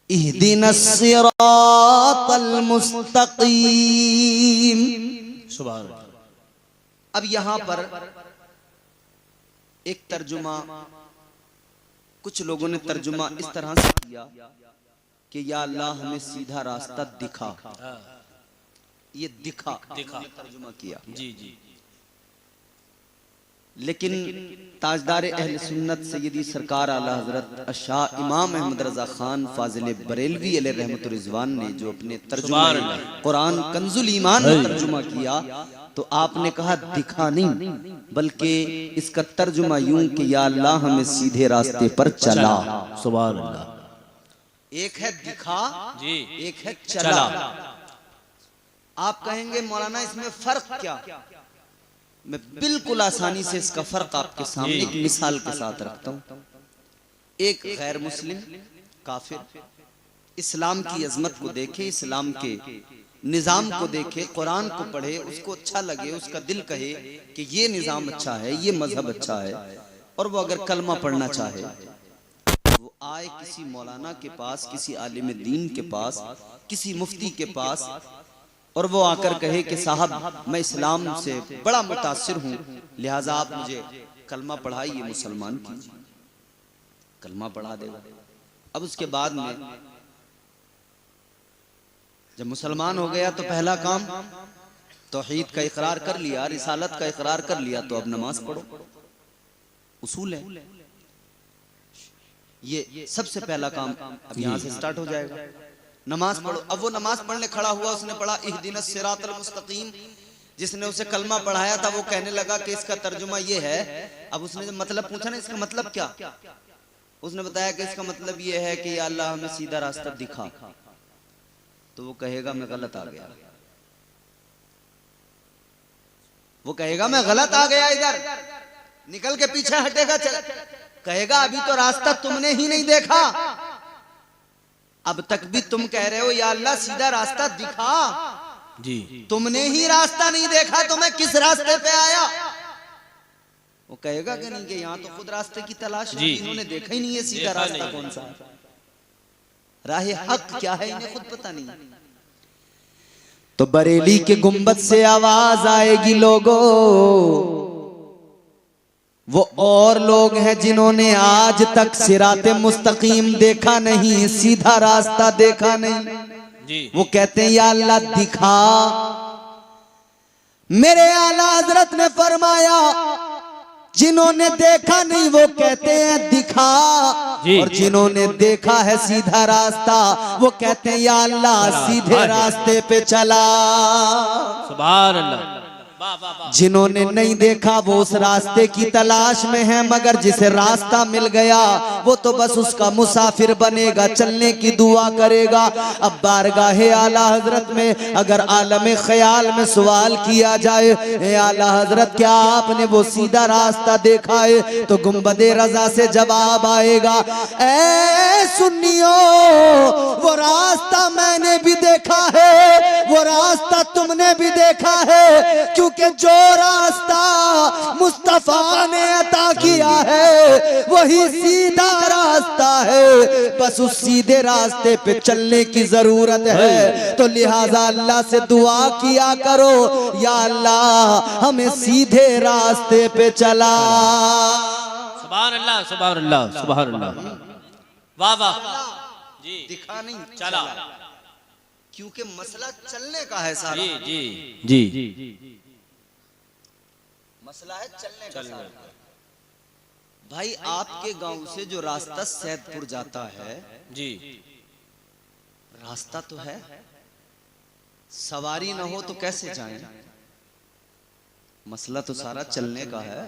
[SPEAKER 1] इहदिनस सिरातल मुस्तकीम।
[SPEAKER 2] सुभान अल्लाह।
[SPEAKER 1] अब यहां पर एक तर्जुमा, कुछ लोगों ने तर्जुमा इस तरह से किया कि या अल्लाह हमें सीधा रास्ता दिखा। ये दिखा तर्जुमा किया।
[SPEAKER 2] जी जी।
[SPEAKER 1] लेकिन ताजदार अहल सुन्नत सैयदी सरकार आला हजरत शाह इमाम अहमद रजा खान फाजिल बरेलवी अलैहि रहमतुर रिजवान ने जो अपने तर्जुमा कुरान कंजुल ईमान में तर्जुमा किया, तो आपने कहा दिखा नहीं, बल्कि इसका तर्जुमा यूं कि या अल्लाह हमें सीधे रास्ते पर चला।
[SPEAKER 2] सुभान अल्लाह।
[SPEAKER 1] एक है दिखा
[SPEAKER 2] जी,
[SPEAKER 1] एक है चला। आप कहेंगे मौलाना इसमें फर्क क्या? मैं बिल्कुल आसानी से इसका फर्क आपके सामने एक मिसाल के साथ रखता हूं। एक गैर मुस्लिम काफिर इस्लाम की अजमत को देखे, इस्लाम के निजाम को देखे, कुरान को पढ़े, उसको अच्छा लगे, उसका दिल कहे कि ये निजाम अच्छा है, ये मजहब अच्छा है, और वो अगर कलमा पढ़ना चाहे, वो आए किसी मौलाना के पास, किसी आलिम दीन के पास, किसी मुफ्ती के पास, और वो आकर कहे कि साहब मैं इस्लाम से बड़ा मुतासिर हूं, लिहाजा आप मुझे कलमा पढ़ाइए, मुसलमान कीजिए। कलमा पढ़ा देगा। अब उसके बाद में जब मुसलमान हो गया तो पहला काम तौहीद का इकरार कर लिया, रिसालत का इकरार कर लिया, तो अब नमाज पढ़ो। उसूल है ये, सबसे पहला काम अब यहां से स्टार्ट हो जाएगा, नमाज पढ़ो। अब वो नमाज पढ़ने खड़ा हुआ, उसने पढ़ा इहदिनस सिरातल मुस्तकीम। जिसने उसे कलमा पढ़ाया था वो कहने लगा कि इसका तर्जुमा ये है। अब उसने जब मतलब पूछा ना इसका मतलब क्या, उसने बताया कि इसका मतलब ये है कि या अल्लाह हमें सीधा रास्ता दिखा। तो वो कहेगा मैं गलत आ गया, वो कहेगा मैं गलत आ गया, इधर निकल के पीछे हटेगा, कहेगा अभी तो रास्ता तुमने ही नहीं देखा, अब तक भी तुम कह रहे हो या अल्लाह सीधा रास्ता दिखा,
[SPEAKER 2] जी
[SPEAKER 1] तुमने ही रास्ता नहीं देखा तो मैं किस रास्ते पे आया। वो कहेगा कि नहीं कि यहाँ तो खुद रास्ते की तलाश है, इन्होंने देखा ही नहीं है सीधा रास्ता कौन सा है, राह हक क्या है इन्हें खुद पता नहीं। तो बरेली के गुंबद से आवाज आएगी लोगों, वो और लोग हैं जिन्होंने आज तक सिराते मुस्तकीम देखा नहीं, सीधा रास्ता देखा नहीं। वो कहते हैं या अल्लाह दिखा। मेरे आला हजरत ने फरमाया जिन्होंने देखा नहीं वो कहते हैं दिखा, और जिन्होंने देखा है सीधा रास्ता वो कहते हैं या अल्लाह सीधे रास्ते पे चला।
[SPEAKER 2] सुभान अल्लाह।
[SPEAKER 1] जिन्होंने नहीं देखा वो उस रास्ते की तलाश में है, मगर जिसे रास्ता मिल गया वो तो बस उसका मुसाफिर बनेगा, चलने की दुआ करेगा। अब बारगाहे आला हजरत में अगर आलम ख्याल में सवाल किया जाए आला हजरत क्या आपने वो सीधा रास्ता देखा है, तो गुंबदे रजा से जवाब आएगा ऐ सुन्नियो वो रास्ता मैंने भी देखा है, वो रास्ता तुमने भी देखा है, क्योंकि जो रास्ता मुस्तफा ने अता किया है वही सीधा रास्ता है, बस उस सीधे रास्ते पे चलने की जरूरत है। तो लिहाजा अल्लाह से दुआ किया करो या अल्लाह हमें सीधे रास्ते पे चला।
[SPEAKER 2] सुभान अल्लाह, सुभान अल्लाह, सुभान अल्लाह। वाह वाह जी।
[SPEAKER 1] दिखा नहीं
[SPEAKER 2] चला,
[SPEAKER 1] क्योंकि मसला चलने का है सारा।
[SPEAKER 2] जी जी जी,
[SPEAKER 1] मसला है चलने का सारा। भाई आपके गांव से जो रास्ता सैदपुर जाता है
[SPEAKER 2] जी,
[SPEAKER 1] रास्ता तो है, सवारी ना हो तो कैसे जाएं? मसला तो सारा चलने का है।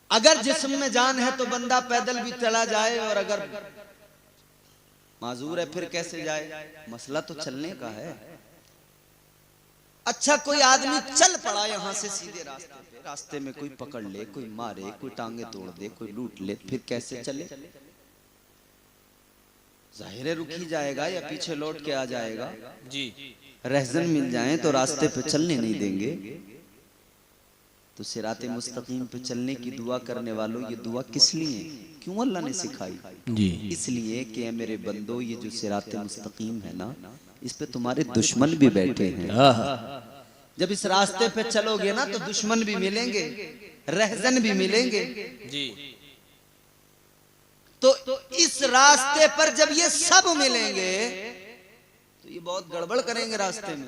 [SPEAKER 1] अगर जिस्म में जान है तो बंदा पैदल भी चला जाए, और अगर माजूर है, फिर कैसे जाए? मसला तो चलने का है। अच्छा, कोई आदमी चल पड़ा यहां से सीधे रास्ते पे, रास्ते में कोई पकड़ ले, कोई मारे, कोई टांगे तोड़ दे, कोई लूट ले, फिर कैसे चले? जाहिर है रुक ही जाएगा या पीछे लौट के आ जाएगा।
[SPEAKER 2] जी।
[SPEAKER 1] रहजन मिल जाए तो रास्ते पे चलने नहीं देंगे। तो सिराते मुस्तकीम पे चलने की दुआ करने वालों, ये दुआ किस लिए, क्यों अल्लाह ने सिखाई?
[SPEAKER 2] जी।
[SPEAKER 1] इसलिए कि ऐ मेरे बंदो, ये जो सिराते मुस्तकीम है ना, इस पे तुम्हारे दुश्मन भी बैठे हैं। जब इस रास्ते पे चलोगे ना तो दुश्मन भी मिलेंगे, रहजन भी मिलेंगे।
[SPEAKER 2] जी।
[SPEAKER 1] तो इस रास्ते पर जब ये सब मिलेंगे तो ये बहुत गड़बड़ करेंगे, रास्ते में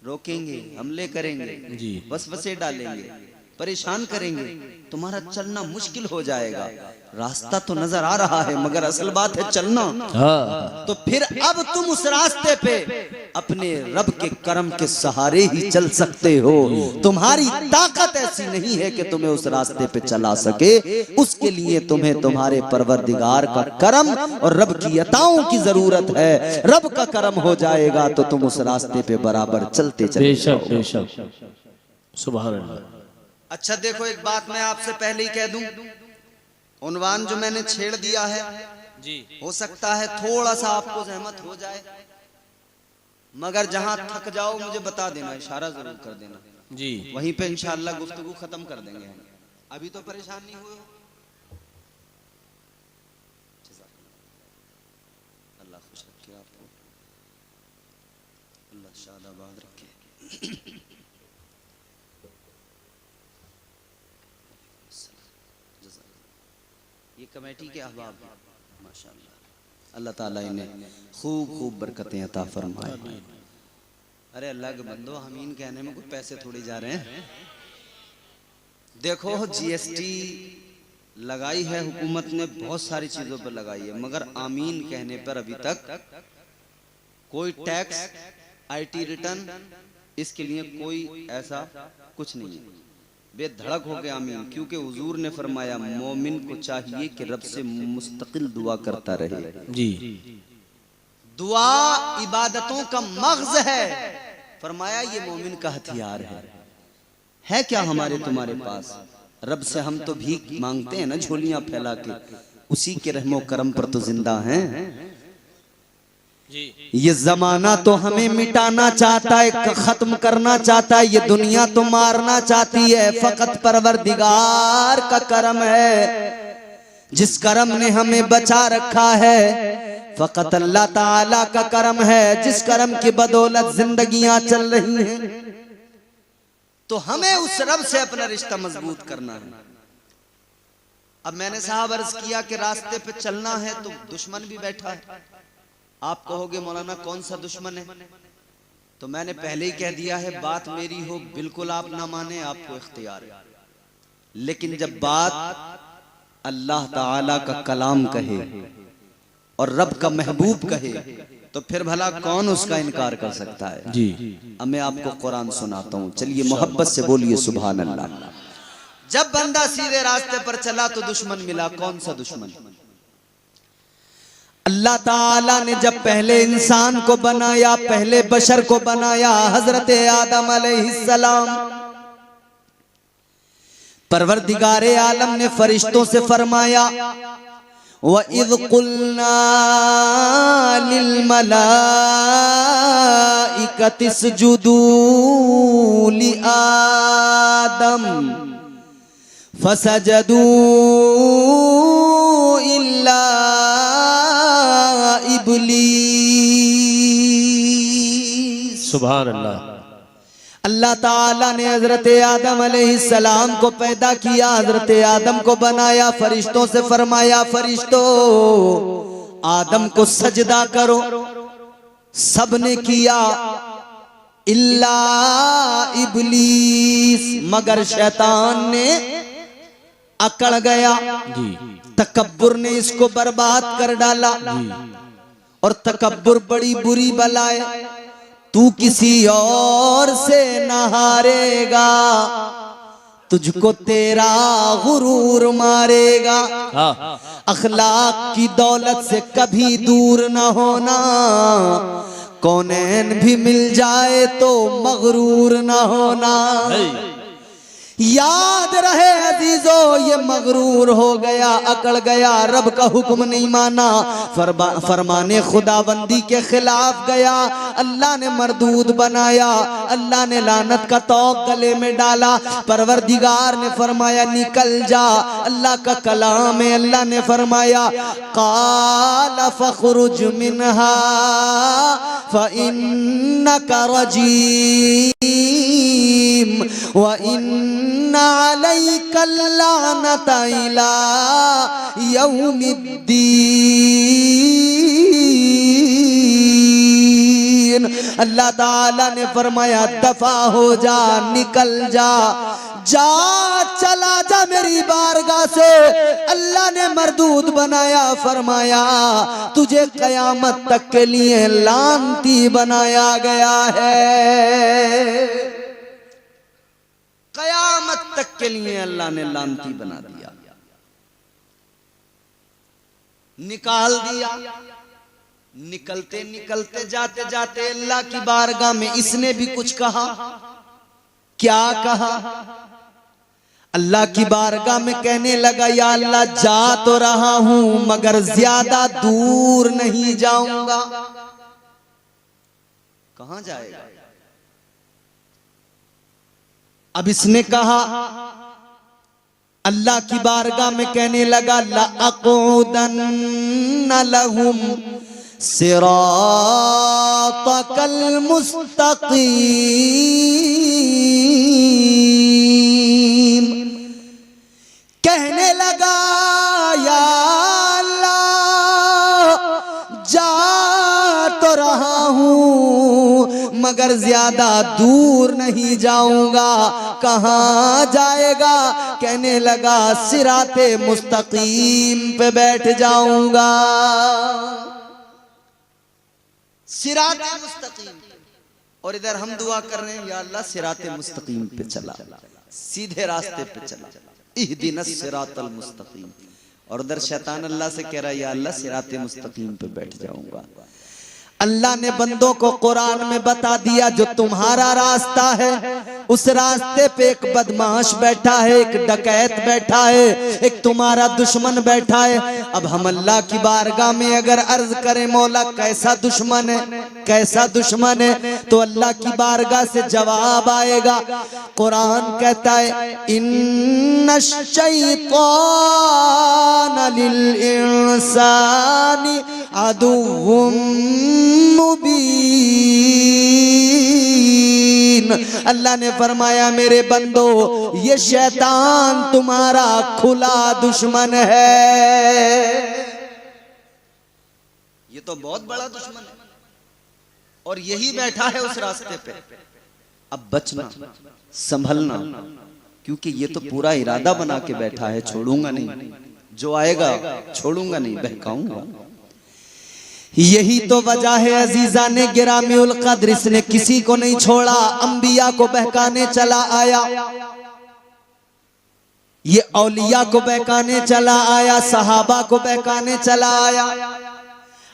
[SPEAKER 1] रोकेंगे, हमले करेंगे,
[SPEAKER 2] जी।
[SPEAKER 1] वसवसे डालेंगे, परेशान करेंगे, तुम्हारा चलना मुश्किल हो जाएगा। रास्ता तो नजर आ रहा है मगर असल बात है चलना। तो फिर अब तुम उस रास्ते पे अपने रब के करम के सहारे ही चल सकते हो। तुम्हारी ताकत ऐसी नहीं है कि तुम्हें उस रास्ते पे चला सके। उसके लिए तुम्हें तुम्हारे परवरदिगार का करम और रब की अताओं की जरूरत है। रब का करम हो जाएगा तो तुम उस रास्ते पे बराबर चलते चले
[SPEAKER 2] बेशक बेशक, सुभान अल्लाह।
[SPEAKER 1] अच्छा देखो, एक बात मैं आपसे पहले ही कह दूं, उन्वान जो मैंने छेड़ दिया है,
[SPEAKER 2] जी।
[SPEAKER 1] हो सकता है थोड़ा सा आपको जहमत हो जाए, मगर जहां थक जाओ मुझे बता देना, इशारा जरूर कर देना।
[SPEAKER 2] जी।
[SPEAKER 1] वहीं पे इंशाअल्लाह गुफ्तगू खत्म कर देंगे हम। अभी तो परेशान नहीं हुए? अल्लाह खुश रखे आपको, अल्लाह शादाबाद रखे। ये कमेटी के अहबाब हैं, माशाअल्लाह। अल्लाह ताला इन्हें खूब खूब बरकतें अता फरमाए। अरे अल्लाह के बंदो, आमीन कहने में कोई पैसे थोड़ी जा रहे हैं। देखो, जीएसटी लगाई है हुकूमत ने, बहुत सारी चीजों पर लगाई है, मगर आमीन कहने पर अभी तक कोई टैक्स, आईटी रिटर्न, इसके लिए कोई ऐसा कुछ नहीं है। बेधड़क हो गया आमीन, क्योंकि हुजूर ने फरमाया मोमिन को चाहिए कि रब से मुस्तकिल दुआ करता रहे।
[SPEAKER 2] जी।
[SPEAKER 1] दुआ इबादतों का मग़ज़ है। फरमाया ये मोमिन का हथियार है क्या हमारे तुम्हारे पास? रब से हम तो भीख मांगते हैं ना, झोलियां फैला के, उसी के रहमो करम पर तो जिंदा हैं।
[SPEAKER 2] जी।
[SPEAKER 1] ये जमाना तो हमें मिटाना चाहता है, खत्म करना चाहता है, ये दुनिया तो मारना चाहती है। फकत परवरदिगार का करम है, जिस करम ने हमें बचा रखा है। फकत अल्लाह ताला का करम है, जिस करम की बदौलत जिंदगियां चल रही हैं। तो हमें उस रब से अपना रिश्ता मजबूत करना है। अब मैंने साहब अर्ज किया कि रास्ते पे चलना है तो दुश्मन भी बैठा है। आप कहोगे मौलाना कौन सा दुश्मन है? तो मैंने पहले ही कह दिया है, बात मेरी हो बिल्कुल आप ना माने, आपको इख्तियार है। लेकिन जब बात अल्लाह ताला का कलाम कहे और रब का महबूब कहे तो फिर भला कौन उसका इनकार कर सकता है?
[SPEAKER 2] जी।
[SPEAKER 1] अब मैं आपको कुरान सुनाता हूँ, चलिए मोहब्बत से बोलिए सुभान अल्लाह। जब बंदा सीधे रास्ते पर चला तो दुश्मन मिला। कौन सा दुश्मन? अल्लाह ताला ने जब पहले इंसान को बनाया, पहले बशर को बनाया, हजरत आदम अलैहिस्सलाम, परवरदिगारे आलम ने फरिश्तों से फरमाया, व इज़ कुल्ना लिल मलाइकति इसजुदू लि आदम फसजदू इल्ला इब्लीस।
[SPEAKER 2] सुभान अल्लाह।
[SPEAKER 1] अल्लाह ताला ने हजरत आदम अलैहिस्सलाम को पैदा किया, हजरत आदम को बनाया, फरिश्तों से फरमाया, फरिश्तों आदम को सजदा करो। सबने किया इल्ला इब्लीस, मगर शैतान ने अकड़ गया।
[SPEAKER 2] जी।
[SPEAKER 1] तकब्बुर ने इसको बर्बाद कर डाला। और तकब्बुर बड़ी बुरी बलाए, तू किसी और से न हारेगा, तुझको तेरा गुरूर मारेगा।
[SPEAKER 2] हाँ
[SPEAKER 1] अखलाक की दौलत से कभी दूर न होना, कौनैन भी मिल जाए तो मगरूर न होना। याद रहे अजीजो, ये मगरूर हो गया, अकड़ गया, रब का हुक्म नहीं माना, फरमाने खुदाबंदी के खिलाफ गया, अल्लाह ने मरदूद बनाया, अल्लाह ने लानत का तौक गले में डाला। परवरदिगार ने फरमाया निकल जा, अल्लाह का कलाम है, अल्लाह ने फरमाया क़ाल फ़ख़रुज मिन्हा फ़इन्नका रजीम व इन्ना अलैका लानता इला यौमिद्दीन। अल्लाह ताला ने फरमाया दफा हो जा, निकल जा, जा चला जा मेरी बारगाह से। अल्लाह ने मरदूद बनाया, फरमाया तुझे कयामत तक के लिए लानती बनाया गया है। कयामत तक के लिए अल्लाह ने लानती बना दिया, निकाल दिया। निकलते निकलते जाते जाते अल्लाह की बारगाह में इसने भी कुछ कहा। क्या कहा? अल्लाह की बारगाह में कहने लगा या अल्लाह जा तो रहा हूं मगर ज्यादा दूर नहीं जाऊंगा। कहां जाएगा? अब इसने कहा, अल्लाह की बारगाह में कहने लगा ला अक़ूदन्न लहुम सिरातकल मुस्तक़ीम। कहने लगा या अल्लाह जा तो रहा हूं मगर ज्यादा दूर नहीं जाऊंगा। कहां जाएगा? कहने लगा सिराते मुस्तकीम पे बैठ जाऊंगा। सिराते मुस्तकीम। और इधर हम दुआ कर रहे हैं या अल्लाह सिराते मुस्तकीम पे चला, सीधे रास्ते पे चला, इहदिनस सिरातल मुस्तकीम। और उधर शैतान अल्लाह से कह रहा है या अल्लाह सिराते मुस्तकीम पे बैठ जाऊंगा। अल्लाह ने बंदों को कुरान में बता दिया जो तुम्हारा रास्ता है उस रास्ते पे एक बदमाश बैठा है, एक डकैत बैठा है, एक तुम्हारा दुश्मन बैठा है। अब हम अल्लाह की बारगाह में अगर अर्ज करें मौला कैसा दुश्मन है, कैसा दुश्मन है, तो अल्लाह की बारगाह से जवाब आएगा। कुरान कहता है इन्नश शैतान लिल इंसानी अदुव्वुम मुबीन। अल्लाह ने फरमाया मेरे बंदो ये शैतान तुम्हारा खुला दुश्मन है। ये तो बहुत बड़ा दुश्मन है और यही बैठा है उस रास्ते पे। अब बचना, संभलना, क्योंकि ये तो पूरा इरादा बना के बैठा है छोड़ूंगा नहीं, जो आएगा छोड़ूंगा नहीं, बहकाऊंगा। यही तो वजह है अजीजा ने गिरामीउल कद्र, इसने किसी को नहीं छोड़ा, अंबिया को बहकाने चला आया, ये औलिया को बहकाने चला आया, सहाबा को बहकाने चला आया।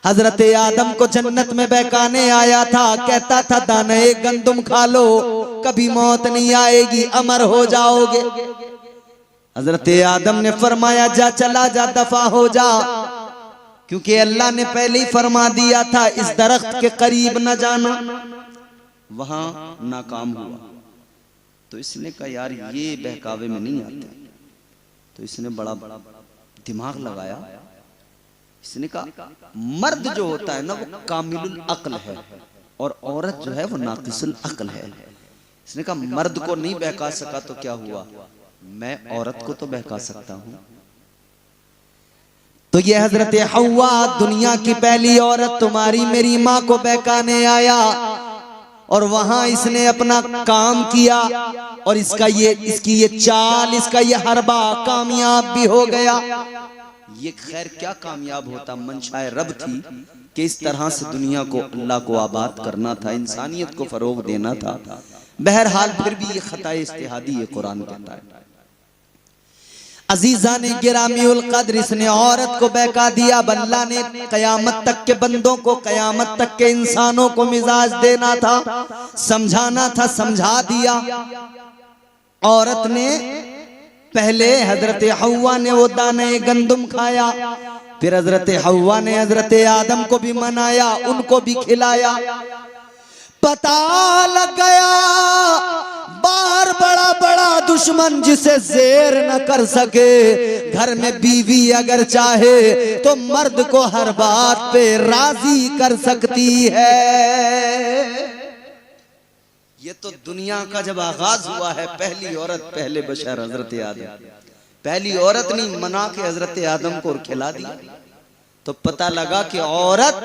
[SPEAKER 1] हजरत आदम को जन्नत में बहकाने आया था, कहता था दाने गंदुम खा लो कभी मौत नहीं आएगी, अमर हो जाओगे। हजरत आदम ने फरमाया जा चला जा, दफा हो जा, क्योंकि अल्लाह ने पहले ही फरमा दिया था इस दरख्त के करीब न जाना, वहां नाकाम हुआ। तो इसने कहा यार ये बहकावे में नहीं आते, तो इसने बड़ा दिमाग लगाया। इसने कहा मर्द जो होता है ना वो कामिलुल अक्ल है और औरत जो है वो नाकिसुल अक्ल है। इसने कहा मर्द को नहीं बहका सका तो क्या हुआ, मैं औरत को तो बहका सकता हूं। तो ये हजरत हव्वा दुनिया की पहली औरत तुम्हारी मेरी माँ को बहकाने आया और वहां इसने अपना काम किया और इसकी ये चाल, इसका ये हरबा कामयाब भी हो गया। ये खैर क्या कामयाब होता, मंशाए रब थी कि इस तरह से दुनिया को अल्लाह को आबाद करना था, इंसानियत को फरोग देना था। बहरहाल फिर भी ये खताए इज्तिहादी है, कुरान कहता है। अजीजा ने गिरामीउल कद्र, इसने औरत को बहका दिया। अल्लाह ने कयामत तक के बंदों को, कयामत तक के इंसानों को मिजाज देना था, समझाना था, समझा दिया। औरत ने पहले हजरत हव्वा ने वो दाने गंदुम खाया, फिर हजरत हव्वा ने हजरत आदम को भी मनाया, उनको भी खिलाया। पता लग गया बाहर बड़ा बड़ा दुश्मन जिसे जेर न कर सके, घर में बीवी अगर चाहे तो मर्द को हर बात पे राजी कर सकती है। ये तो दुनिया का जब आगाज हुआ है, पहली औरत, पहले बशर हजरत आदम, पहली औरत ने मना के हजरत आदम को खिला दिया। तो पता लगा कि औरत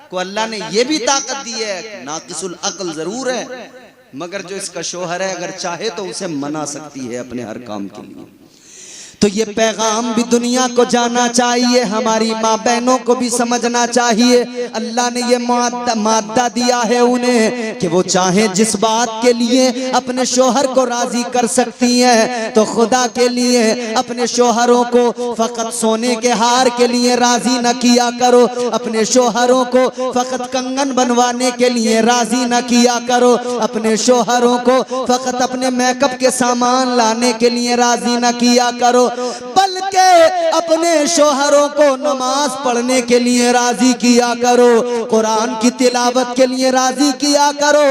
[SPEAKER 1] को अल्लाह ने ये भी ताकत दी है, नाकिसुल अक्ल जरूर है, मगर जो इसका शोहर है अगर चाहे तो उसे मना सकती है अपने हर काम के लिए। तो ये पैगाम भी दुनिया को जाना चाहिए, हमारी माँ बहनों को भी समझना चाहिए। अल्लाह ने ये मादा दिया है उन्हें कि वो चाहे जिस बात के लिए अपने शोहर को राजी कर सकती हैं, तो खुदा के लिए अपने शोहरों को फकत सोने के हार के लिए राजी न किया करो, अपने शोहरों को फकत कंगन बनवाने के लिए राजी न किया करो, अपने शोहरों को फकत अपने मेकअप के सामान लाने के लिए राजी न किया करो, बल्कि अपने शोहरों को नमाज पढ़ने के लिए राजी किया करो, कुरान की तिलावत के लिए राजी किया करो,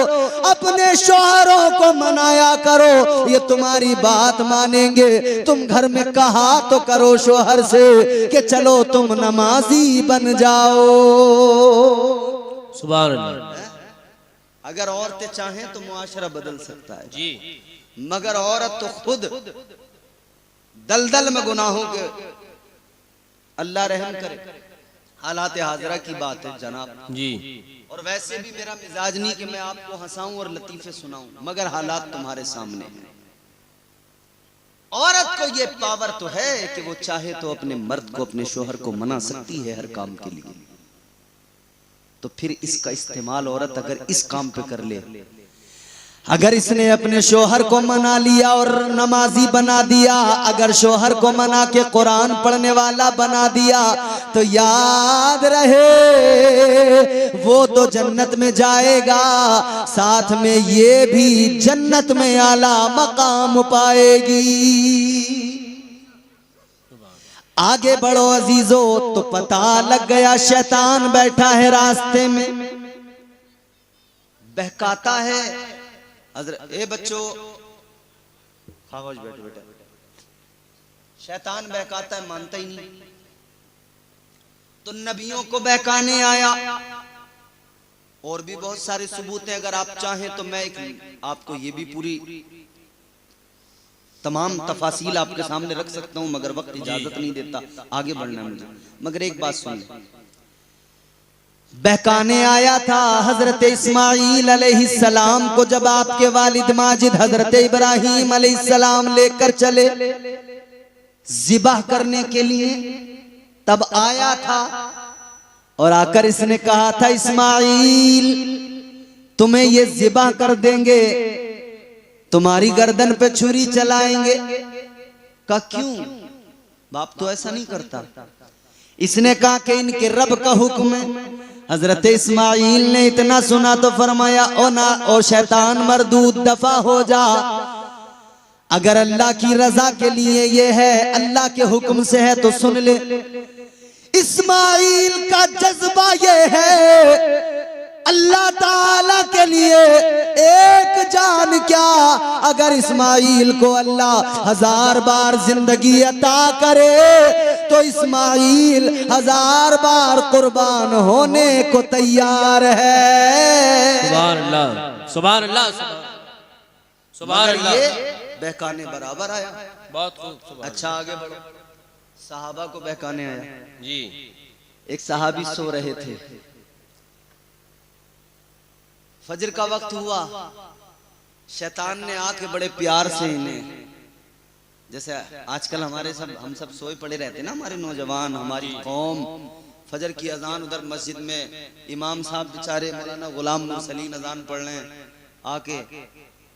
[SPEAKER 1] अपने शोहरों को मनाया करो। ये तुम्हारी बात मानेंगे। तुम घर में कहा तो करो शोहर से कि चलो तुम नमाजी बन जाओ।
[SPEAKER 2] सुभान अल्लाह।
[SPEAKER 1] अगर औरतें चाहें तो मुआशरा बदल सकता है
[SPEAKER 2] जी,
[SPEAKER 1] मगर औरत तो खुद दलदल में गुनाहों के, अल्लाह रहम करे। हालात हाजरा की बात है जनाब
[SPEAKER 2] जी।
[SPEAKER 1] और वैसे भी मेरा मिजाज नहीं कि मैं आपको हंसाऊं और लतीफे सुनाऊं, मगर हालात तुम्हारे सामने हैं। औरत को ये पावर तो है कि वो चाहे तो अपने मर्द को, अपने शोहर को मना सकती है हर काम के लिए। तो फिर इसका इस्तेमाल औरत अगर इस काम पे कर ले, अगर इसने अपने शोहर को मना लिया और नमाजी बना दिया, अगर शोहर को मना के कुरान पढ़ने वाला बना दिया, तो याद रहे वो तो जन्नत में जाएगा, साथ में ये भी जन्नत में आला मकाम पाएगी। आगे बढ़ो अजीजो, तो पता लग गया शैतान बैठा है रास्ते में, बहकाता है। ए बच्चों खामोश बैठो बेटा। शैतान बहकाता है, मानता ही नहीं। तो नबियों को बहकाने आया। और भी बहुत सारे सबूत हैं, अगर आप चाहें तो मैं आपको ये भी पूरी तमाम तफासील आपके सामने रख सकता हूं, मगर वक्त इजाजत नहीं देता, आगे बढ़ना मुझे। मगर एक बात सुन, बहकाने आया था हजरत इस्माइल अलैहिस्सलाम को। जब आपके वालिद माजिद हजरत इब्राहिम अलैहिस्सलाम लेकर चले ज़िबाह करने के लिए, तब आया था और आकर इसने कहा था, इस्माइल तुम्हें ये ज़िबाह कर देंगे, तुम्हारी गर्दन पे छुरी चलाएंगे। का क्यों? बाप तो ऐसा नहीं करता। इसने कहा कि इनके रब का हुक्म है। हजरत इस्माइल ने इतना सुना तो फरमाया, ओ शैतान मरदूद, दफा हो जा। अगर अल्लाह की रजा के लिए ये है, अल्लाह के हुक्म से है, तो सुन ले। इस्माइल का जज्बा ये है, अल्लाह ताला के लिए एक जान क्या, अगर इस्माइल को अल्लाह 1000 बार जिंदगी अता करे तो इस्माइल 1000 बार कुर्बान होने को तैयार है।
[SPEAKER 2] सुभान अल्लाह, सुभान अल्लाह, सुभान अल्लाह।
[SPEAKER 1] ये बहकाने बराबर आया।
[SPEAKER 2] बहुत खूब।
[SPEAKER 1] अच्छा आगे बढ़ो। सहाबा को बहकाने आया
[SPEAKER 2] जी।
[SPEAKER 1] एक सहाबी सो रहे थे, फजर का वक्त हुआ, शैतान ने आके बड़े प्यार से इन्हें, जैसे आजकल हम सब सोए पड़े रहते ना, हमारे नौजवान, हमारी कौम, फजर की अजान उधर मस्जिद में इमाम साहब बेचारे मौलाना गुलाम मुरसलीन अजान पढ़ रहे हैं आके,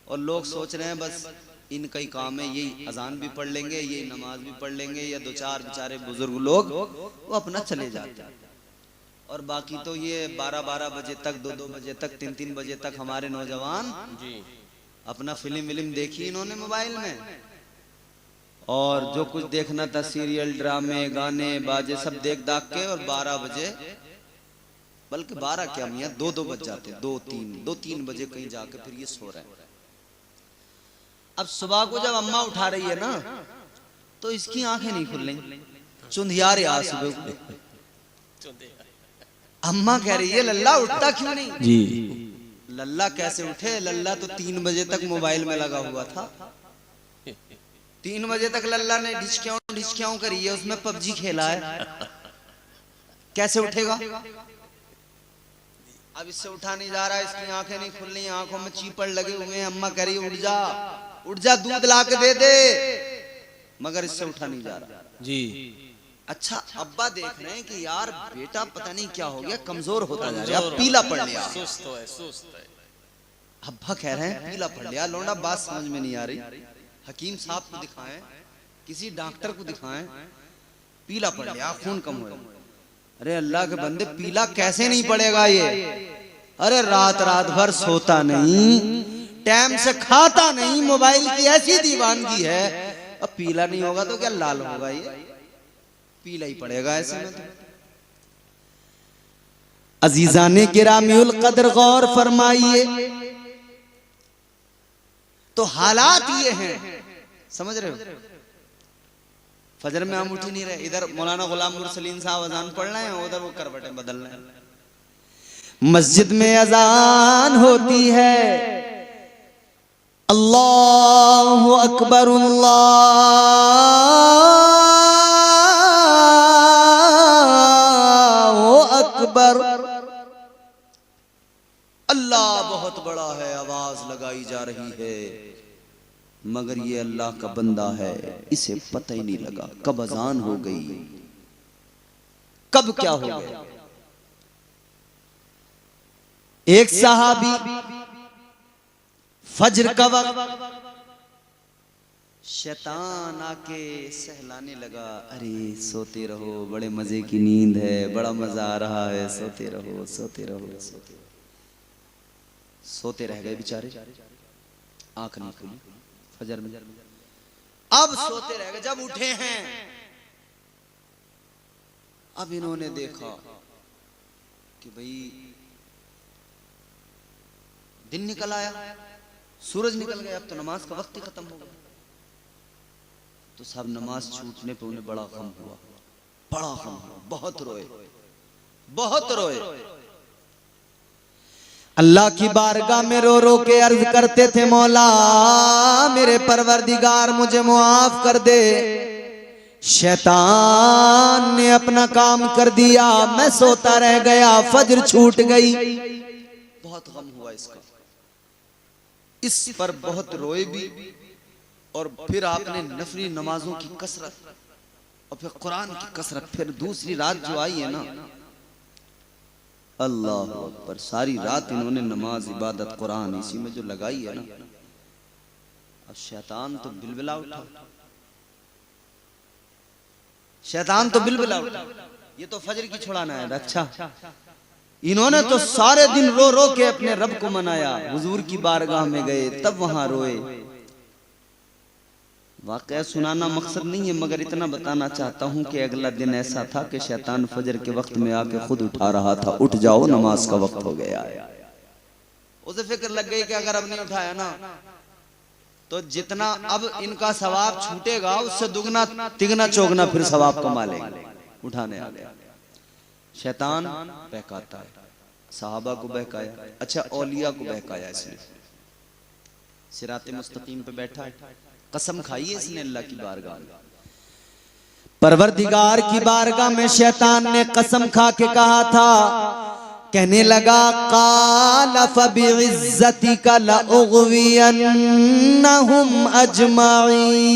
[SPEAKER 1] और लोग सोच रहे हैं बस इनका ही काम है, यही अजान भी पढ़ लेंगे, यही नमाज भी पढ़ लेंगे, या दो चार बेचारे बुजुर्ग लोग वो अपना चले जाते हैं। और बाकी तो ये 12-12 बजे तक, 2-2 बजे तक, 3-3 बजे तक हमारे नौजवान
[SPEAKER 2] जी
[SPEAKER 1] अपना फिल्म देखी इन्होंने मोबाइल में, और जो कुछ देखना था सीरियल, ड्रामे, गाने, बाजे सब देख दाख के, और 12 बजे, बल्कि 12 क्या मियाँ 2-2 बज जाते, 2-3 बजे कहीं जाके फिर ये सो रहे हैं। अब सुबह को जब अम्मा उठा रही है ना, तो इसकी आंखें नहीं खुल रही, चुंधिया रहा सुबह को। अम्मा कह रही है लल्ला उठता क्यों नहीं
[SPEAKER 2] जी।
[SPEAKER 1] लल्ला कैसे उठे, लल्ला तो 3 बजे तक मोबाइल में लगा हुआ था। 3 बजे तक लल्ला ने ढिचक्याऊं करी है, उसमें पबजी खेला है, कैसे उठेगा? अब इससे उठा नहीं जा रहा, इसकी आंखें नहीं खुल रही, आंखों में चीपड़ लगे हुए हैं। अम्मा कह रही उठ जा उठ जा, दूध ला के दे दे, मगर इससे उठा नहीं जा रहा
[SPEAKER 2] जी।
[SPEAKER 1] अच्छा अब्बा देख रहे हैं कि यार बेटा पता नहीं क्या हो गया, कमजोर होता जा रहा है, पीला पड़ गया,
[SPEAKER 2] सुस्त है।
[SPEAKER 1] अब्बा कह रहे हैं पीला पड़ गया। लौंडा बात समझ में नहीं आ रही, हकीम साहब को दिखाएं, किसी डॉक्टर को दिखाएं, पीला पड़ गया, खून कम हो। अरे अल्लाह के बंदे पीला कैसे नहीं पड़ेगा ये? अरे रात भर सोता नहीं, टाइम से खाता नहीं, मोबाइल की ऐसी दीवानगी है, अब पीला नहीं होगा तो क्या लाल होगा? ये पीला ही पड़ेगा ऐसे में तो। अजीजाने गिरामीउल कद्र गौर फरमाइए, तो हालात ये हैं, समझ रहे हो? फजर में हम उठ ही नहीं रहे, इधर मौलाना गुलाम मुरसलीन साहब अजान पढ़ रहे हैं, उधर वो करवटें बदल रहे हैं। मस्जिद में अजान होती है, अल्लाहु अकबर अल्लाहु अकबर, अल्लाह बहुत बड़ा है, आवाज लगाई जा रही है, मगर ये अल्लाह का बंदा है, इसे पता ही नहीं लगा कब अजान हो गई, कब क्या हो गया। एक सहाबी फज्र का वक्त शैतान आके सहलाने लगा, अरे सोते रहो, बड़े मजे की नींद है, बड़ा मजा आ रहा है, सोते रहो सोते रहो सोते रहो। सोते रह गए बेचारे, आंख नहीं खुली फजर में। अब सोते रह गए, जब उठे हैं अब इन्होंने देखा कि भाई दिन निकल आया, सूरज निकल गया, अब तो नमाज का वक्त ही खत्म हो गया। तो सब नमाज छूटने पे उन्हें बड़ा गम हुआ, बड़ा गम हुआ, बहुत रोए बहुत रोए। अल्लाह की बारगाह में रो रो के अर्ज करते थे, मौला मेरे परवरदिगार मुझे मुआफ कर दे, शैतान ने अपना काम कर दिया, मैं सोता रह गया, फज्र छूट गई। बहुत गम हुआ इसका, इस पर बहुत रोए भी। और फिर आपने नफली नमाजों की कसरत और फिर कुरान की कसरत, फिर दूसरी रात जो आई है ना, अल्लाह अकबर, सारी रात इन्होंने नमाज, इबादत, कुरान इसी में जो लगाई है ना। अब शैतान तो बिलबिला उठा, शैतान तो बिलबिला उठा, ये तो फजर की छुड़ाना है। अच्छा इन्होंने तो सारे दिन रो रो के अपने रब को मनाया, हुजूर की बारगाह में गए, तब वहां रोए। वाकया सुनाना मकसद नहीं है, मगर इतना बताना चाहता हूं कि अगला दिन ऐसा था कि शैतान फजर के वक्त में आके खुद उठा रहा था, उठ जाओ नमाज का वक्त हो गया है। उसे फिक्र लग गई कि अगर अब नहीं उठाया ना तो जितना अब इनका सवाब छूटेगा उससे दुगना तिगना चौगना फिर सवाब कमा लेंगे। उठाने आ गया, शैतान बहकाता है, सहाबा को बहकाया, अच्छा औलिया को बहकाया इसने। सिराते मुस्तकीम पे बैठा है, कसम खाई है इसने अल्लाह की बारगाह में, परवरदिगार की बारगाह में शैतान ने कसम खा के कहा था, कहने लगा काल फबिइज्जतिका लउग़वियन्नहुम अजमाईन।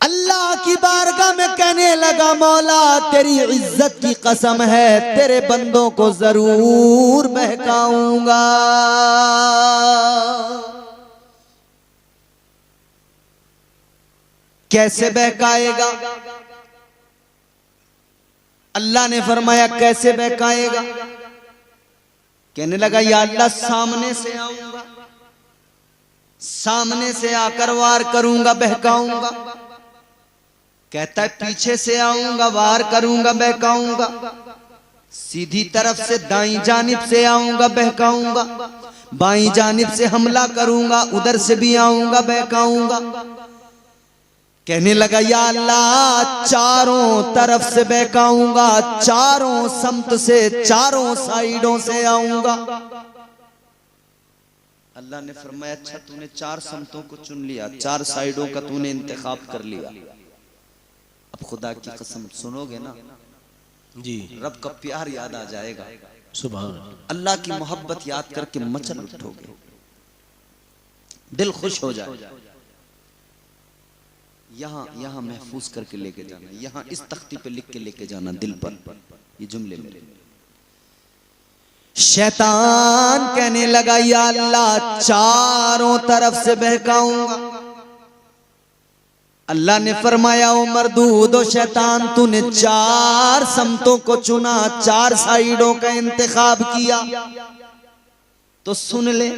[SPEAKER 1] अल्लाह की बारगाह में कहने लगा मौला तेरी इज्जत की कसम है तेरे बंदों को जरूर बहकाऊंगा। कैसे बहकाएगा? अल्लाह ने फरमाया कैसे बहकाएगा? कहने लगा या अल्लाह सामने से आऊंगा, सामने से आकर वार करूंगा बहकाऊंगा। कहता है पीछे से आऊंगा वार करूंगा बहकाऊंगा, सीधी तरफ से दाईं जानिब से आऊंगा बहकाऊंगा, बाईं जानिब से हमला करूंगा उधर से भी आऊंगा बहकाऊंगा। कहने लगा या अल्लाह चारों तरफ से बहकाऊंगा, चारों समत से चारों साइडों से आऊंगा। अल्लाह ने फरमाया अच्छा तूने चार समतों को चुन लिया, चार साइडों का तूने इंतखाब कर लिया। अब खुदा की कसम सुनोगे ना
[SPEAKER 2] जी,
[SPEAKER 1] रब का प्यार याद आ जाएगा,
[SPEAKER 2] सुभान
[SPEAKER 1] अल्लाह की मोहब्बत याद करके मचल उठोगे, दिल खुश हो जाए। यहाँ यहाँ महफूज करके लेके जाना, यहाँ इस तख्ती पे लिख के लेके जाना दिल पर ये जुमले मेरे। शैतान कहने लगा या अल्लाह चारों तरफ से बहकाऊंगा। अल्लाह ने फरमाया ओ मरदूद ओ शैतान तूने चार समतों को चुना, चार साइडों का इंतखाब किया, तो सुन ले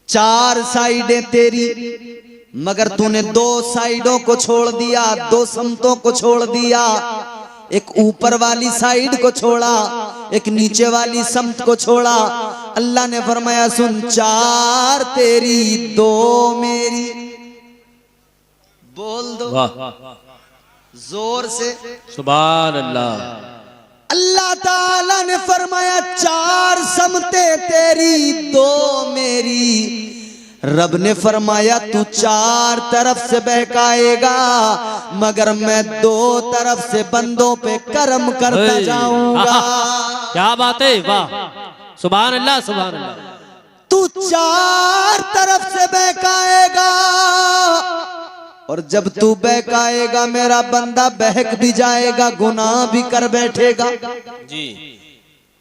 [SPEAKER 1] चार साइडें तेरी, मगर तूने दो साइडों को छोड़ दिया, दो समतों को छोड़ दिया। एक ऊपर वाली साइड को छोड़ा, एक नीचे वाली समत को छोड़ा। अल्लाह ने फरमाया सुन चार तेरी दो मेरी। बोल दो जोर से
[SPEAKER 2] सुभान अल्लाह।
[SPEAKER 1] अल्लाह ताला ने फरमाया चार समते तेरी दो मेरी। रब ने फरमाया तू चार तरफ से बहकाएगा, मगर मैं दो तरफ से बंदों पे करम करता जाऊंगा।
[SPEAKER 2] क्या बात है, वाह सुभान अल्लाह सुभान अल्लाह।
[SPEAKER 1] तू चार तरफ से बहकाएगा और जब तू बहकाएगा मेरा बंदा बहक भी जाएगा, गुनाह भी कर बैठेगा
[SPEAKER 2] जी,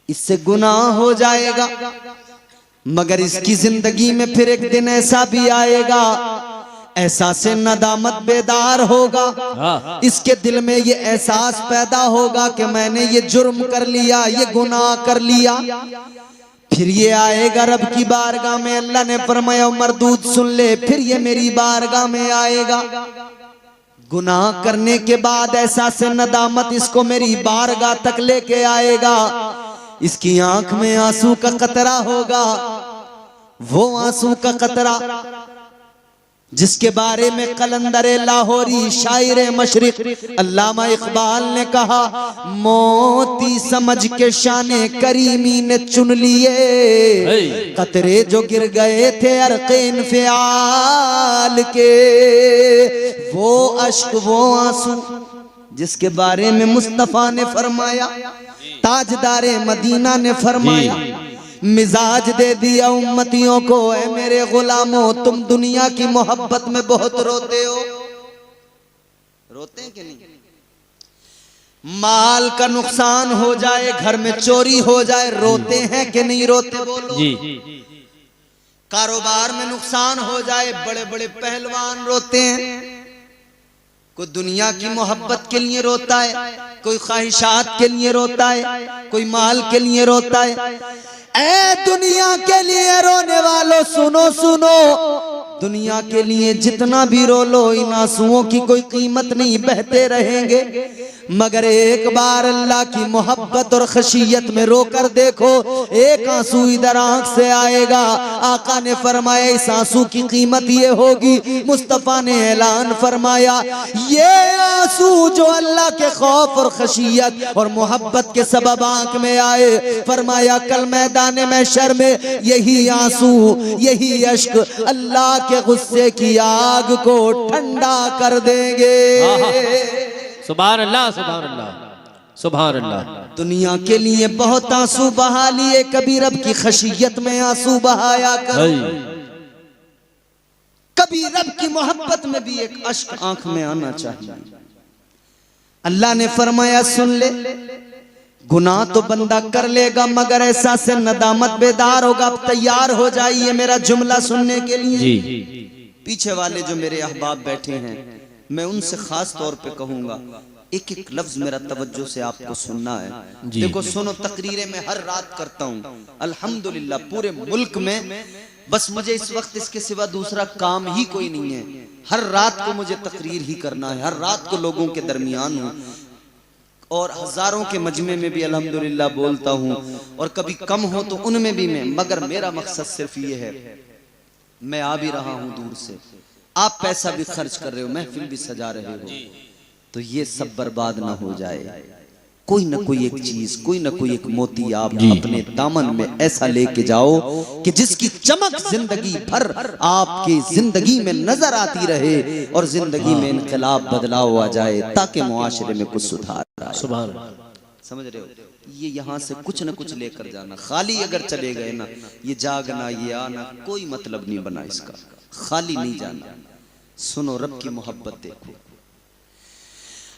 [SPEAKER 1] इससे गुनाह हो जाएगा। मगर इसकी जिंदगी में फिर एक दिन ऐसा भी आएगा, ऐसा से नदामत बेदार होगा, इसके दिल में ये एहसास पैदा होगा कि मैंने ये जुर्म कर लिया, ये गुनाह कर लिया। फिर ये आएगा रब की बारगाह में। अल्लाह ने फरमाया मरदूद सुन ले, फिर ये मेरी बारगाह में आएगा। गुनाह करने के बाद ऐसा से नदामत इसको मेरी बारगाह तक लेके आएगा। इसकी आंख में आंसू का कतरा होगा, वो आंसू का कतरा जिसके बारे में कलंदरे लाहौरी शायर मशरिक अल्लामा इकबाल ने कहा, मोती समझ के शाने करीमी ने चुन लिए, कतरे जो गिर गए थे अर्क़ेन फ़ियाल के, वो अश्क वो आंसू जिसके बारे में मुस्तफा ने फरमाया, ताजदारे मदीना ने फरमाया, मिजाज दे दिया उम्मतियों को, ऐ मेरे गुलामों तुम दुनिया की मोहब्बत में बहुत रोते हो। रोते हैं कि नहीं? माल का नुकसान हो जाए, घर में चोरी हो जाए, रोते हैं कि नहीं रोते? बोलो
[SPEAKER 2] जी।
[SPEAKER 1] कारोबार में नुकसान हो जाए, बड़े बड़े पहलवान रोते हैं। कोई दुनिया की मोहब्बत के लिए रोता है, कोई ख्वाहिशात के लिए रोता है, कोई माल के लिए रोता है। ऐ दुनिया के लिए रोने वालों सुनो सुनो, दुनिया के लिए जितना भी रो लो इन आंसुओं की कोई कीमत नहीं, बहते रहेंगे। मगर एक बार अल्लाह की मोहब्बत और खशियत में रोकर देखो, एक आंसू इधर आंख से आएगा। आका ने फरमाया इस आंसू की कीमत ये होगी। मुस्तफा ने ऐलान फरमाया ये आंसू जो अल्लाह के खौफ और खशियत और मोहब्बत के सबब आंख में आए, फरमाया कल मैदान महशर में यही आंसू यही अश्क अल्लाह के गुस्से की आग को ठंडा कर देंगे।
[SPEAKER 2] सुभान अल्लाह सुभान अल्लाह सुभान अल्लाह।
[SPEAKER 1] दुनिया के लिए बहुत आंसू बहा लिए, कभी रब की खशियत में आंसू बहाया कर, कभी रब की मोहब्बत में भी एक अश्क आंख में आना चाहिए। अल्लाह ने फरमाया सुन ले, गुनाह तो बंदा कर लेगा मगर ऐसा से नदामत बेदार होगा। अब तैयार हो जाइए मेरा जुमला सुनने के लिए।
[SPEAKER 2] जी।
[SPEAKER 1] पीछे वाले जो मेरे अहबाब बैठे हैं, मैं उनसे खास तौर पे कहूंगा, एक एक लफ्ज मेरा तवज्जो से आपको सुनना है। देखो सुनो, तकरीरें मैं हर रात करता हूँ अल्हम्दुलिल्लाह पूरे मुल्क में, बस मुझे इस वक्त इसके सिवा दूसरा काम ही कोई नहीं है। हर रात को मुझे तकरीर ही करना है, हर रात को लोगों के दरमियान हूँ और हजारों के मजमे में भी अल्हम्दुलिल्लाह बोलता हूँ, और कभी कम हो तो उनमें भी मैं, मगर मेरा मकसद सिर्फ ये है, मैं आ भी रहा हूँ दूर से, आप पैसा भी खर्च कर रहे हो, महफिल भी सजा रहे हो, तो ये सब बर्बाद ना हो जाए। कोई ना कोई एक चीज, कोई ना कोई एक मोती आप अपने दामन में ऐसा लेके जाओ कि जिसकी चमक जिंदगी भर आपकी जिंदगी में नजर आती रहे और जिंदगी में इनकलाब बदलाव आ जाए, ताकि मुआशरे में कुछ सुधार आए। समझ रहे हो? ये यहाँ से कुछ न कुछ लेकर जाना। खाली अगर चले गए ना, ये जागना, ये आना, कोई मतलब नहीं बना इसका। खाली नहीं जाना। सुनो, रब की मोहब्बत देखो।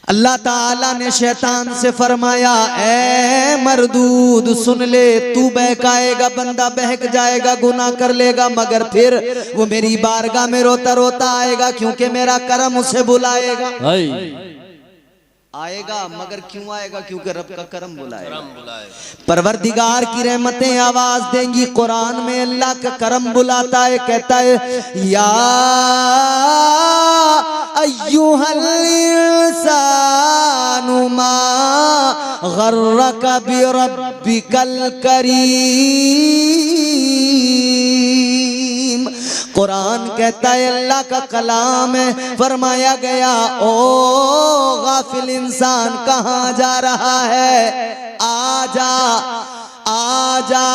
[SPEAKER 1] अल्लाह ताला ने शैतान से फरमाया, ए मरदूद सुन ले, तू बहकाएगा, बंदा बहक जाएगा, गुनाह कर लेगा, मगर फिर वो मेरी बारगाह में रोता रोता आएगा, क्योंकि मेरा करम उसे बुलाएगा। आएगा, मगर क्यों आएगा? क्योंकि रब का करम बुलाएगा। परवरदिगार की रहमतें आवाज देंगी। कुरान में अल्लाह का करम बुलाता है, कहता है, या अय्युहल इंसानु मा गर्रका बिरब्बिकल करीम। कुरान कहता है, अल्लाह का कलाम है, फरमाया गया, ओ गाफिल इंसान कहाँ जा रहा है? आजा आजा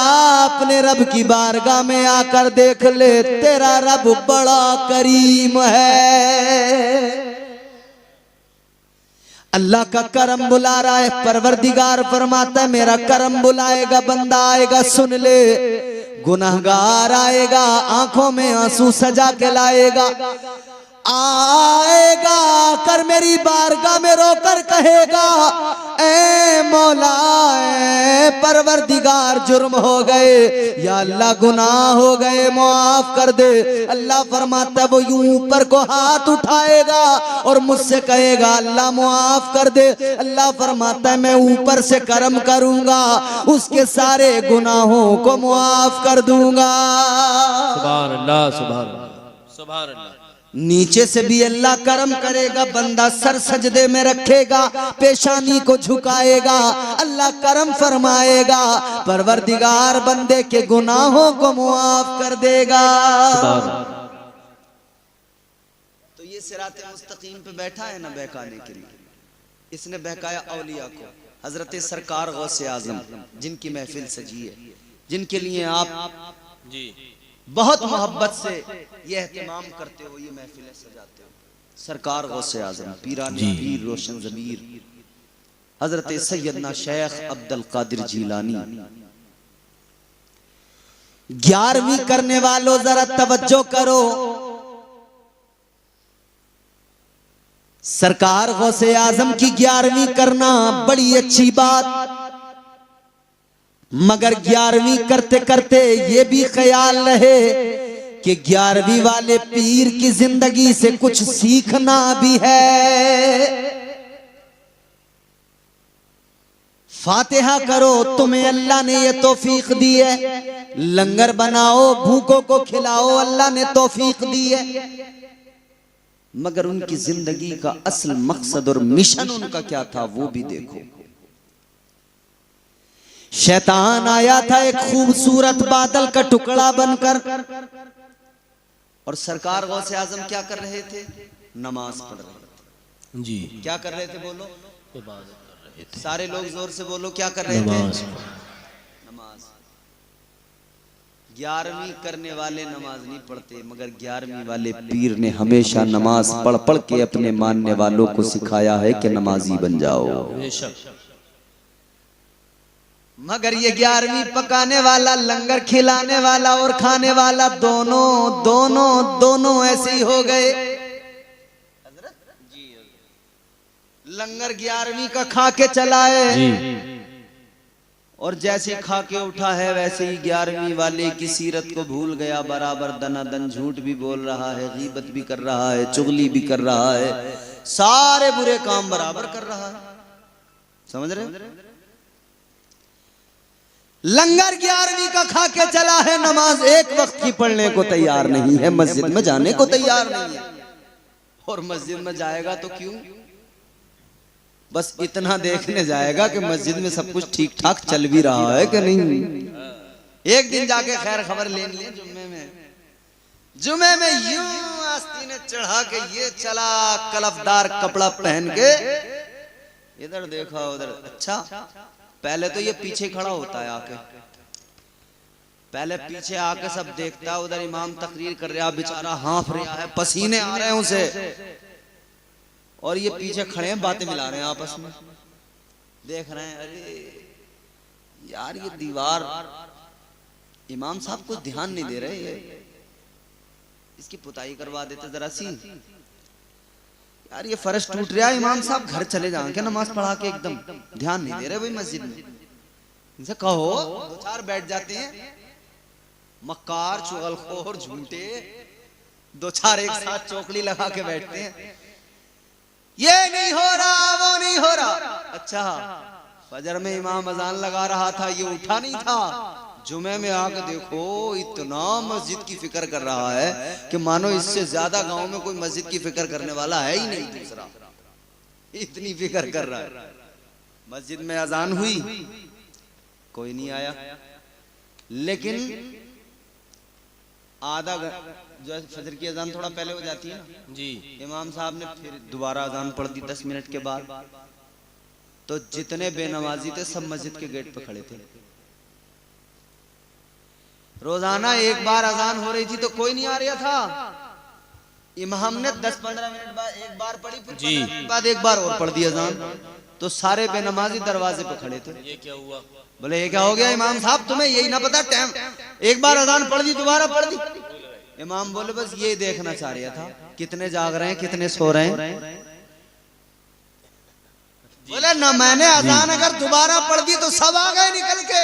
[SPEAKER 1] अपने रब की बारगाह में आकर देख ले, तेरा रब बड़ा करीम है। अल्लाह का करम बुला रहा है। परवरदिगार फरमाता है, मेरा करम बुलाएगा, बंदा आएगा, सुन ले, गुनहगार आएगा, आंखों में आंसू सजा के लाएगा, आएगा कर मेरी बारगाह में रोकर कहेगा, ए मौला, ए परवरदिगार, जुर्म हो गए, या अल्लाह गुनाह हो गए, माफ कर दे। अल्लाह फरमाता है, वो यूं ऊपर को हाथ उठाएगा और मुझसे कहेगा, अल्लाह माफ कर दे। अल्लाह फरमाता है, मैं ऊपर से करम करूंगा, उसके सारे गुनाहों को माफ कर दूंगा।
[SPEAKER 2] सुभान अल्लाह, सुभान अल्लाह, सुभान अल्लाह।
[SPEAKER 1] नीचे से भी अल्लाह करम करेगा, बंदा सर सजदे में रखेगा, पेशानी को झुकाएगा, अल्लाह करम फरमाएगा, परवरदिगार बंदे के गुनाहों को मुआफ कर देगा। तो ये सिराते मुस्तकीम पे बैठा है ना बहकाने के लिए, इसने बहकाया औलिया को। हजरत सरकार गौसे आजम, जिनकी महफिल सजी है, जिनके लिए आप जी बहुत मोहब्बत से ये एहतमाम करते हो, ये महफिलें सजाते हो, सरकार गौसे आजम, पीरानी पीर रोशन ज़मीर हजरत सैयदना शेख अब्दुल कादिर जीलानी। 11वीं करने वालों जरा तवज्जो करो। सरकार गौसे आजम की 11वीं करना बड़ी अच्छी बात, मगर 11वीं करते करते ये भी ख्याल रहे कि 11वीं वाले पीर की जिंदगी से कुछ सीखना भी है। फातिहा करो, तुम्हें अल्लाह ने ये तौफीक दी है, लंगर बनाओ, भूखों को खिलाओ, अल्लाह ने तौफीक दी है, मगर उनकी जिंदगी का असल मकसद और मिशन उनका क्या था वो भी देखो। शैतान आया था एक खूबसूरत बादल का टुकड़ा बनकर, और सरकार गौसे आजम क्या कर रहे थे? नमाज पढ़ रहे थे जी। क्या कर रहे थे? बोलो, इबादत कर रहे थे। सारे लोग जोर से बोलो, क्या कर रहे थे? नमाज। 11वीं करने वाले नमाज नहीं पढ़ते, मगर 11वीं वाले पीर ने हमेशा नमाज पढ़ पढ़ के अपने मानने वालों को सिखाया है कि नमाजी बन जाओ। मगर ये 11वीं पकाने वाला, लंगर खिलाने वाला और खाने वाला दोनों दोनों दोनों ऐसे ही हो गए। लंगर 11वीं का खा के चला है
[SPEAKER 2] जी
[SPEAKER 1] और जैसे खा के उठा है वैसे ही 11वीं वाले की सीरत को भूल गया। बराबर दनादन झूठ भी बोल रहा है, गीबत भी कर रहा है, चुगली भी कर रहा है, सारे बुरे काम बराबर कर रहा है। समझ रहे? लंगर 11वीं का खा के चला है, नमाज एक वक्त की पढ़ने को तैयार नहीं है, मस्जिद में जाने को तैयार नहीं है। और मस्जिद में जाएगा तो क्यों? बस इतना देखने जाएगा कि मस्जिद में सब कुछ ठीक ठाक चल भी रहा है कि नहीं। एक दिन जाके खैर खबर ले लिए जुमे में यूं आस्तीन ने चढ़ा के ये चला, कलफदार कपड़ा पहन के, इधर देखा उधर। अच्छा, पहले तो ये पीछे खड़ा होता है आके, पहले पीछे आके सब देखता है। उधर इमाम तकरीर कर रहा, बेचारा हांफ रहा है, पसीने आ रहे हैं उसे, और ये पीछे खड़े हैं, बातें मिला रहे हैं आपस में, देख रहे हैं। अरे यार ये दीवार, इमाम साहब कुछ ध्यान नहीं दे रहे, इसकी पुताई करवा देते जरा सी। यार ये फर्श टूट रहा है, इमाम साहब घर चले जाएंगे नमाज पढ़ा के, एकदम ध्यान नहीं दे रहे भाई मस्जिद में। इनसे कहो, दो चार बैठ जाते हैं, मक्कार चुगलखोर झूठे दो चार एक साथ चौकड़ी लगा के बैठते हैं, ये नहीं हो रहा, वो नहीं हो रहा। अच्छा, फजर में इमाम अजान लगा रहा था, ये उठा नहीं था। जुमे में आके देखो, इतना मस्जिद की फिक्र कर रहा है कि मानो इससे ज्यादा गांव में कोई मस्जिद की फिक्र करने वाला है ही नहीं दूसरा, इतनी फिक्र कर रहा है। मस्जिद में अजान हुई, कोई नहीं आया, लेकिन आधा जो है फजर की अजान थोड़ा पहले हो जाती है ना
[SPEAKER 2] जी,
[SPEAKER 1] इमाम साहब ने फिर दोबारा अजान पढ़ दी 10 मिनट के बाद। तो जितने बेनमाजी थे सब मस्जिद के गेट पे खड़े थे। रोजाना एक बार अजान हो रही थी तो कोई नहीं आ रहा था। इमाम ने 10-15 मिनट बाद एक बार पढ़ी, फिर 15 मिनट बाद एक बार और पढ़ दी अजान, तो सारे बेनमाजी दरवाजे पे खड़े थे।
[SPEAKER 2] ये क्या हुआ?
[SPEAKER 1] बोले ये क्या हो गया इमाम साहब, तुम्हें यही ना पता टाइम, एक बार अजान पढ़ दी दोबारा पढ़ दी। इमाम बोले बस ये देखना चाह रहा था कितने जाग रहे हैं, कितने सो रहे हैं। बोले ना, मैंने अजान अगर दोबारा पढ़ दी तो सब आ गए निकल के,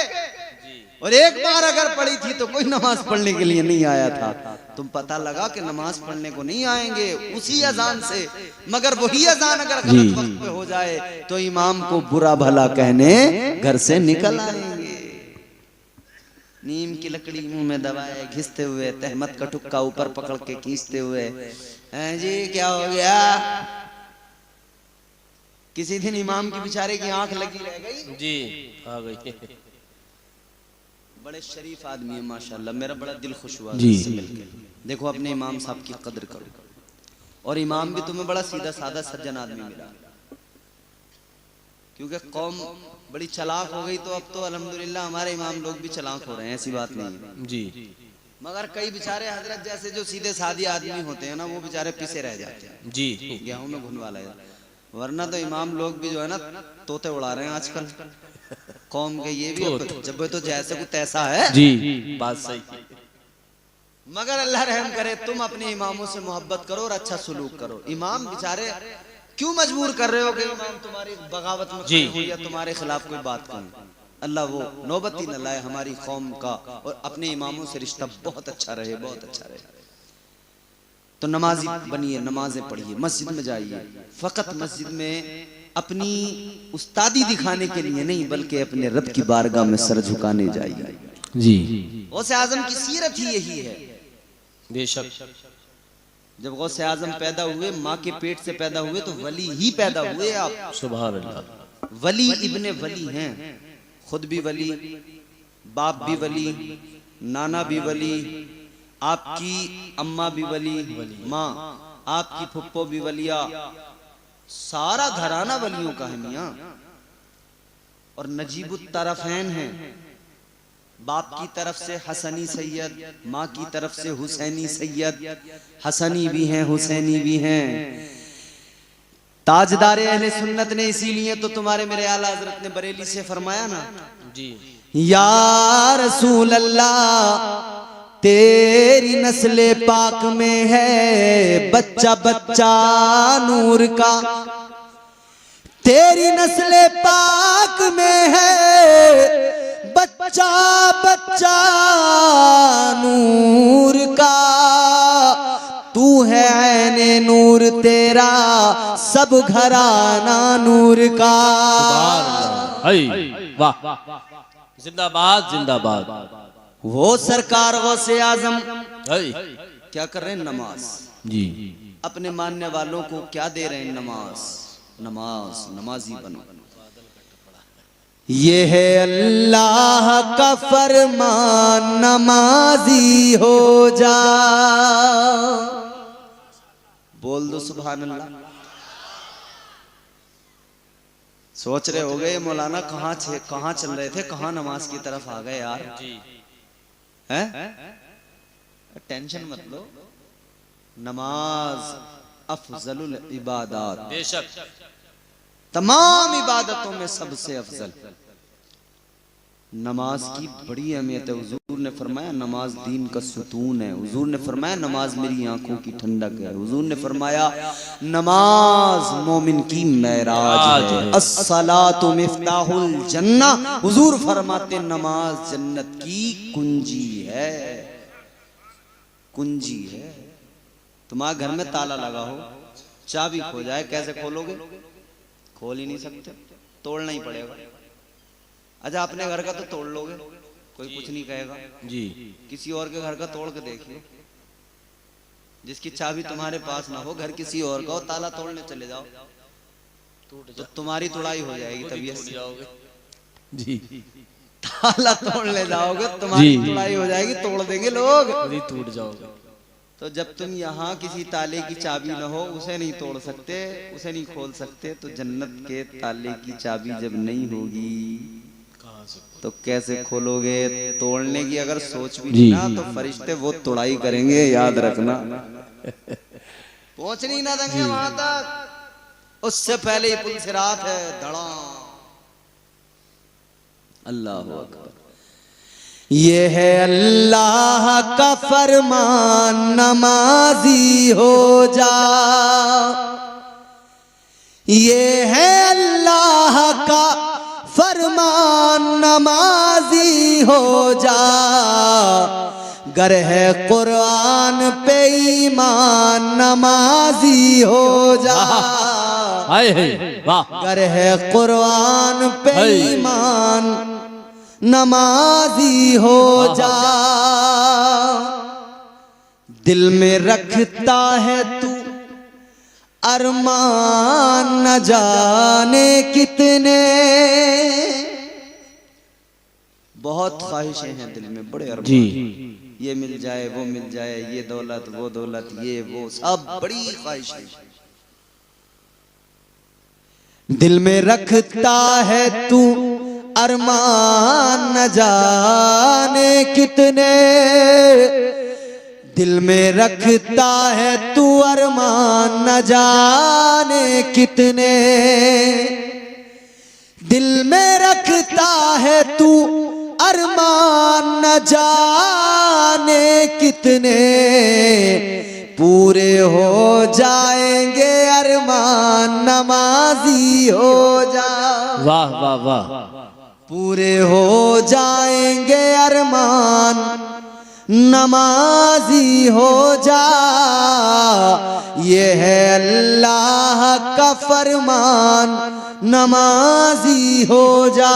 [SPEAKER 1] और एक बार अगर पढ़ी थी तो कोई नमाज पढ़ने के लिए नहीं आया था। तुम पता लगा कि नमाज पढ़ने को नहीं आएंगे उसी अजान से, मगर वही अजान अगर गलत वक्त पे हो जाए तो इमाम को बुरा भला कहने घर से निकल आएंगे। नीम की लकड़ी मुंह में दबाए घिसते हुए, तहमत का टुक्का ऊपर पकड़ के खींचते हुए, हैं जी क्या हो गया। किसी दिन इमाम की बेचारे की आंख लगी रह गई
[SPEAKER 2] जी, आ गई।
[SPEAKER 1] बड़े शरीफ आदमी है माशाल्लाह, मेरा बड़ा दिल खुश हुआ
[SPEAKER 2] जी।
[SPEAKER 1] इससे मिलकर। देखो अपने इमाम साहब की कदर करो, और इमाम भी तुम्हें बड़ा सीधा साधा सज्जन आदमी मिला, क्योंकि कौम बड़ी चलाक हो गई। तो अब तो अल्हम्दुलिल्लाह हमारे इमाम लोग भी चलाक हो रहे हैं, ऐसी बात नहीं है
[SPEAKER 2] जी।
[SPEAKER 1] मगर कई बेचारे हजरत जैसे जो सीधे साधे आदमी होते हैं ना, वो बेचारे पिसे रह जाते हैं
[SPEAKER 2] जी,
[SPEAKER 1] गेहूं में घुन वाला है। वरना तो इमाम लोग भी जो है ना तोते उड़ा रहे हैं आजकल कौम के। ये भी जब तो जैसे कुछ ऐसा है
[SPEAKER 2] जी, बात सही।
[SPEAKER 1] मगर अल्लाह रहम करे, तुम अपने इमामों से मोहब्बत करो और अच्छा सुलूक करो। इमाम बेचारे क्यों मजबूर कर रहे हो कि इमाम तुम्हारी बगावत में खड़े हो या तुम्हारे खिलाफ कोई बात करें। अल्लाह वो नौबत ही न लाए हमारी कौम का, और अपने इमामों से रिश्ता बहुत अच्छा रहे, बहुत अच्छा रहे। तो नमाजी बनिए, नमाजें पढ़िए, मस्जिद में जाइए, फकत मस्जिद में अपनी उस्तादी दिखाने के लिए नहीं, बल्कि अपने रब की बारगाह में सर झुकाने जाइए
[SPEAKER 2] जी।
[SPEAKER 1] गौसे आजम की सीरत ही यही है।
[SPEAKER 2] बेशक।
[SPEAKER 1] जब गौसे आजम पैदा हुए, माँ के पेट से पैदा हुए, तो वली ही पैदा हुए आप।
[SPEAKER 2] सुभान अल्लाह।
[SPEAKER 1] वली इब्ने वली हैं, खुद भी वली, बाप भी वली, नाना भी वली, आपकी अम्मा भी वली, माँ आपकी फुप्पो भी वलिया, सारा घराना वलियों का है मियाँ। और नजीबुत तरफैन है, बाप की तरफ से हसनी सैयद, माँ की तरफ से हुसैनी सैयद। हसनी भी हैं, हुसैनी भी हैं। ताजदारे अहले सुन्नत ने इसीलिए तो तुम्हारे मेरे आला हजरत ने बरेली से फरमाया ना
[SPEAKER 2] जी,
[SPEAKER 1] या रसूल अल्लाह तेरी नस्ले पाक में है बच्चा बच्चा नूर का, तेरी नस्ले पाक में है बच्चा बच्चा नूर का, तू है ऐने नूर तेरा सब घराना नूर का।
[SPEAKER 2] वाह, जिंदाबाद जिंदाबाद।
[SPEAKER 1] वो सरकार गौसे आजम क्या कर रहे हैं? नमाज
[SPEAKER 2] जी।
[SPEAKER 1] अपने मानने वालों को क्या दे रहे हैं? नमाज। नमाज, नमाजी बनो। ये है अल्लाह का फरमान, नमाजी हो जा। बोल दो सुभान अल्लाह। सोच रहे हो गए मौलाना कहाँ चल रहे थे, कहाँ नमाज की तरफ आ गए यार। हैं? टेंशन मत लो। नमाज अफजलुल इबादत,
[SPEAKER 2] बेशक
[SPEAKER 1] तमाम इबादतों में सबसे अफजल नमाज की बड़ी अहमियत है। हुजूर ने फरमाया नमाज दीन का सुतून है। हुजूर ने फरमाया नमाज मेरी आंखों की ठंडक है। हुजूर ने फरमाया नमाज मोमिन की मेराज है। अस्सलातु मिफ्ताहुल जन्ना। हुजूर फरमाते नमाज जन्नत की कुंजी है, कुंजी है। तुम्हारे घर में ताला लगा हो, चाबी खो जाए, कैसे खोलोगे? खोल ही नहीं सकते, तोड़ना ही पड़ेगा। अच्छा अपने घर का तो तोड़ लोगे, कोई कुछ नहीं कहेगा
[SPEAKER 2] जी।
[SPEAKER 1] किसी और के घर का तोड़ के देखिए, जिसकी चाबी तुम्हारे पास ना हो, घर किसी और का हो, ताला तोड़ने चले जाओ तो तुम्हारी तुड़ाई हो जाएगी तबीयत से।
[SPEAKER 2] जी।
[SPEAKER 1] ताला तोड़ने जाओगे तुम्हारी तुड़ाई हो जाएगी, तोड़ देंगे लोग,
[SPEAKER 2] टूट जाओगे।
[SPEAKER 1] तो जब तुम यहाँ किसी ताले की चाबी न हो, उसे नहीं तोड़ सकते, उसे नहीं खोल सकते, तो जन्नत के ताले की चाबी जब नहीं होगी तो कैसे खोलोगे? तोड़ने की अगर सोच भी नहीं ना तो फरिश्ते वो तोड़ाई करेंगे, याद रखना। पहुंच नहीं ना देंगे वहां तक, उससे पहले ही पुल सिरात है धड़ा। अल्लाह अकबर। ये है अल्लाह का फरमान, नमाजी हो जा। ये है अल्लाह का फरमान, नमाजी हो जा। गर है कुरान पे ईमान, नमाजी हो जा। गर है कुरान पे ईमान, नमाजी हो जा। दिल में रखता है तू अरमान, न जाने कितने। बहुत ख्वाहिशें हैं दिल में, बड़े अरमान जी। ये मिल जाए, वो मिल जाए, ये दौलत, वो दौलत, ये वो, सब बड़ी ख्वाहिशें दिल में रखता है तू अरमान, न जाने कितने। दिल में रखता है तू अरमान, न जाने कितने। दिल में रखता है तू अरमान, न जाने कितने। पूरे हो जाएंगे अरमान, नमाजी हो जा।
[SPEAKER 2] वाह वाह वाह।
[SPEAKER 1] पूरे हो जाएंगे अरमान, नमाजी हो जा। ये है अल्लाह का फरमान, नमाजी हो जा।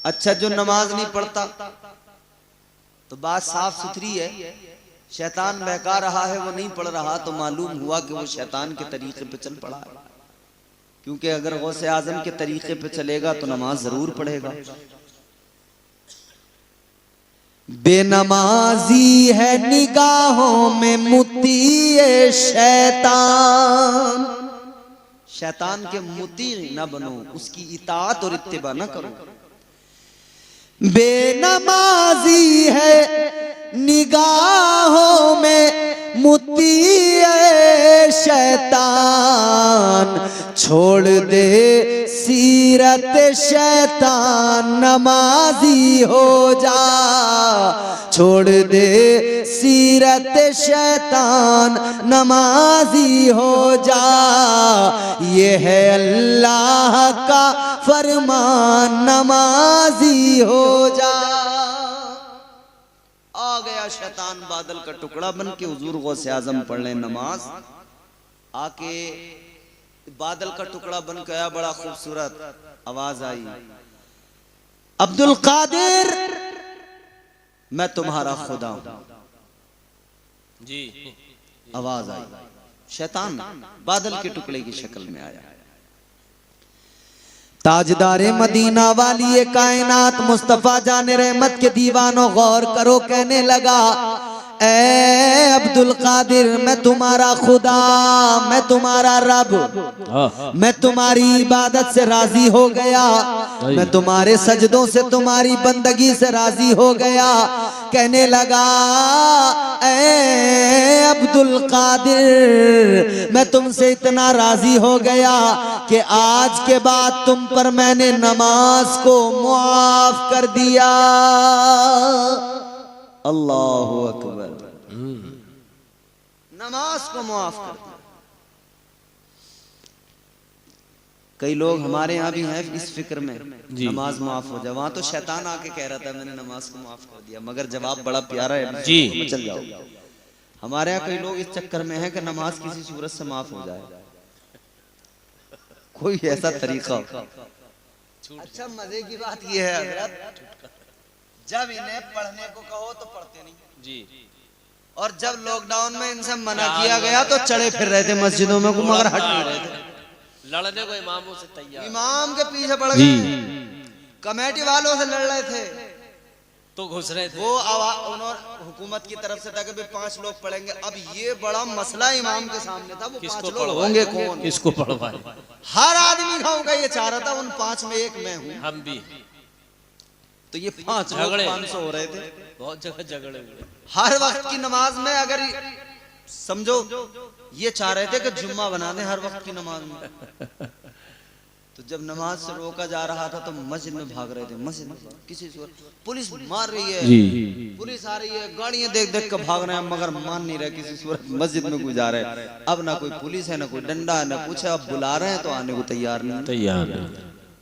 [SPEAKER 1] अच्छा जो नमाज नहीं पढ़ता तो बात साफ सुथरी है, शैतान बहका रहा है, वो नहीं पढ़ रहा तो मालूम हुआ कि वो शैतान के तरीके पे चल पड़ा है। क्योंकि अगर गौसे आजम के तरीके पे चलेगा तो नमाज जरूर पढ़ेगा। बेनमाजी है निगाहों में मुती शैतान। शैतान के मुती न बनो, उसकी इताअत और इत्तिबा न करो। बेनमाजी है निगाहों में मुती शैतान। छोड़ दे सीरत शैतान, नमाजी हो जा। छोड़ दे सीरत शैतान नमाजी हो जा, ये है अल्लाह का फरमान नमाजी हो जा। आ गया शैतान बादल का टुकड़ा बन के हुजूर गौसे आजम पढ़ ले नमाज, आके बादल का टुकड़ा बन के आया, बड़ा खूबसूरत आवाज आई, अब्दुल कादिर मैं तुम्हारा खुदा हूं।
[SPEAKER 2] जी
[SPEAKER 1] आवाज आई, शैतान बादल के टुकड़े की शक्ल में आया। ताजदारे मदीना वाली ये कायनात मुस्तफा जाने रहमत के दीवानों गौर करो, कहने लगा ए अब्दुल कादिर मैं तुम्हारा खुदा, मैं तुम्हारा रब, मैं तुम्हारी इबादत से राजी हो गया, मैं तुम्हारे सजदों से तुम्हारी बंदगी से राजी हो गया। कहने लगा ए अब्दुल कादिर मैं तुमसे इतना राजी हो गया कि आज के बाद तुम पर मैंने नमाज को मुआफ कर दिया। अल्लाहु अकबर, नमाज को मुआफ कर दिया। कई लोग हमारे यहाँ भी हैं इस फिक्र में नमाज माफ हो जाए, वहां तो शैतान आके कह रहा था मैंने नमाज को माफ कर दिया, मगर जवाब बड़ा प्यारा है जी, चल जाओ। हमारे यहाँ कई लोग इस चक्कर में हैं कि नमाज किसी सूरत से माफ हो जाए, कोई ऐसा तरीका। अच्छा मजे की बात यह है हजरत, जब इन्हें पढ़ने को कहो तो पढ़ते नहीं जी, और जब लॉकडाउन में इनसे मना किया गया तो चढ़े फिर रहे थे मस्जिदों में, मगर हट नहीं रहे थे,
[SPEAKER 2] लड़ने को इमामों से तैयार,
[SPEAKER 1] इमाम के पीछे पड़ गए, कमेटी वालों से लड़ रहे थे
[SPEAKER 2] तो घुस रहे थे।
[SPEAKER 1] वो उन्होंने हुकूमत की तरफ से था कि 5 लोग पढ़ेंगे। अब ये बड़ा मसला इमाम के सामने था, वो 5 लोग होंगे कौन,
[SPEAKER 2] किसको पढ़वाए।
[SPEAKER 1] हर आदमी खाऊंगा ये चाह रहा था, उन 5 में एक मैं हूँ,
[SPEAKER 2] हम भी।
[SPEAKER 1] तो ये 5 झगड़े 500 हो रहे थे,
[SPEAKER 2] बहुत जगह झगड़े हुए।
[SPEAKER 1] हर वक्त की नमाज में अगर समझो ये चाह रहे थे कि जुम्मा बना दें हर वक्त की नमाज में, तो जब नमाज से रोका जा रहा था तो मस्जिद में भाग रहे थे, मस्जिद में किसी से पुलिस मार रही है जी, पुलिस आ रही है, गाड़ियां देख देख कर भाग रहे हैं, मगर मान नहीं रहे किसी सूरत मस्जिद में गुजार रहे। अब ना कोई पुलिस है ना कोई डंडा है ना कुछ है, अब बुला रहे हैं तो आने को तैयार नहीं,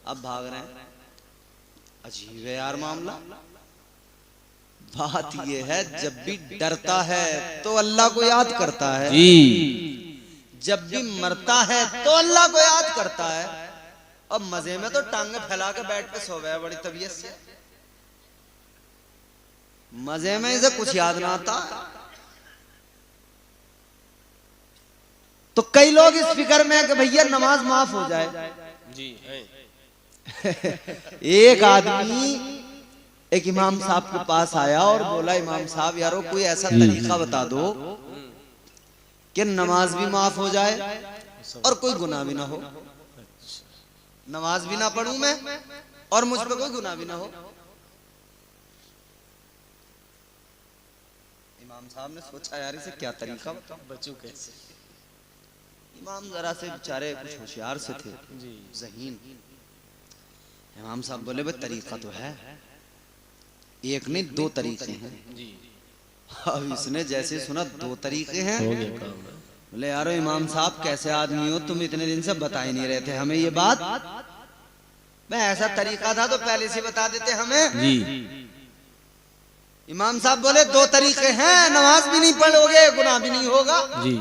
[SPEAKER 1] अब भाग रहे हैं। अजीब है यार मामला। बात ये है जब भी डरता है तो अल्लाह को याद करता है जी, जब भी मरता है तो अल्लाह को याद करता है। अब मजे में तो टांगे फैला के बैठ पे सो गया बड़ी तबीयत से, मजे में इसे कुछ याद ना आता। तो कई लोग इस फिक्र में है कि भैया नमाज माफ हो जाए
[SPEAKER 2] जी।
[SPEAKER 1] एक आदमी एक इमाम साहब के पास आया और बोला इमाम साहब यारो कोई ऐसा तरीका बता दो कि नमाज भी माफ हो जाए और कोई गुनाह भी ना हो, नमाज भी ना पढ़ूं मैं और मुझ पे कोई गुनाह भी ना हो। इमाम साहब ने सोचा यार इसे क्या तरीका
[SPEAKER 2] बचूं कैसे।
[SPEAKER 1] इमाम जरा से बेचारे कुछ होशियार से थे ज़हीन। इमाम साहब बोले भाई तरीका तो है, एक नहीं 2 तरीके हैं जी। अब इसने जैसे सुना 2 तरीके हैं, बोले यारो इमाम साहब कैसे आदमी हो तुम, इतने दिन से बता ही नहीं रहे थे हमें ये बात, मैं ऐसा तरीका था तो पहले से बता देते हमें जी। इमाम साहब बोले 2 तरीके हैं, नमाज भी नहीं पढ़ोगे गुनाह भी नहीं होगा जी।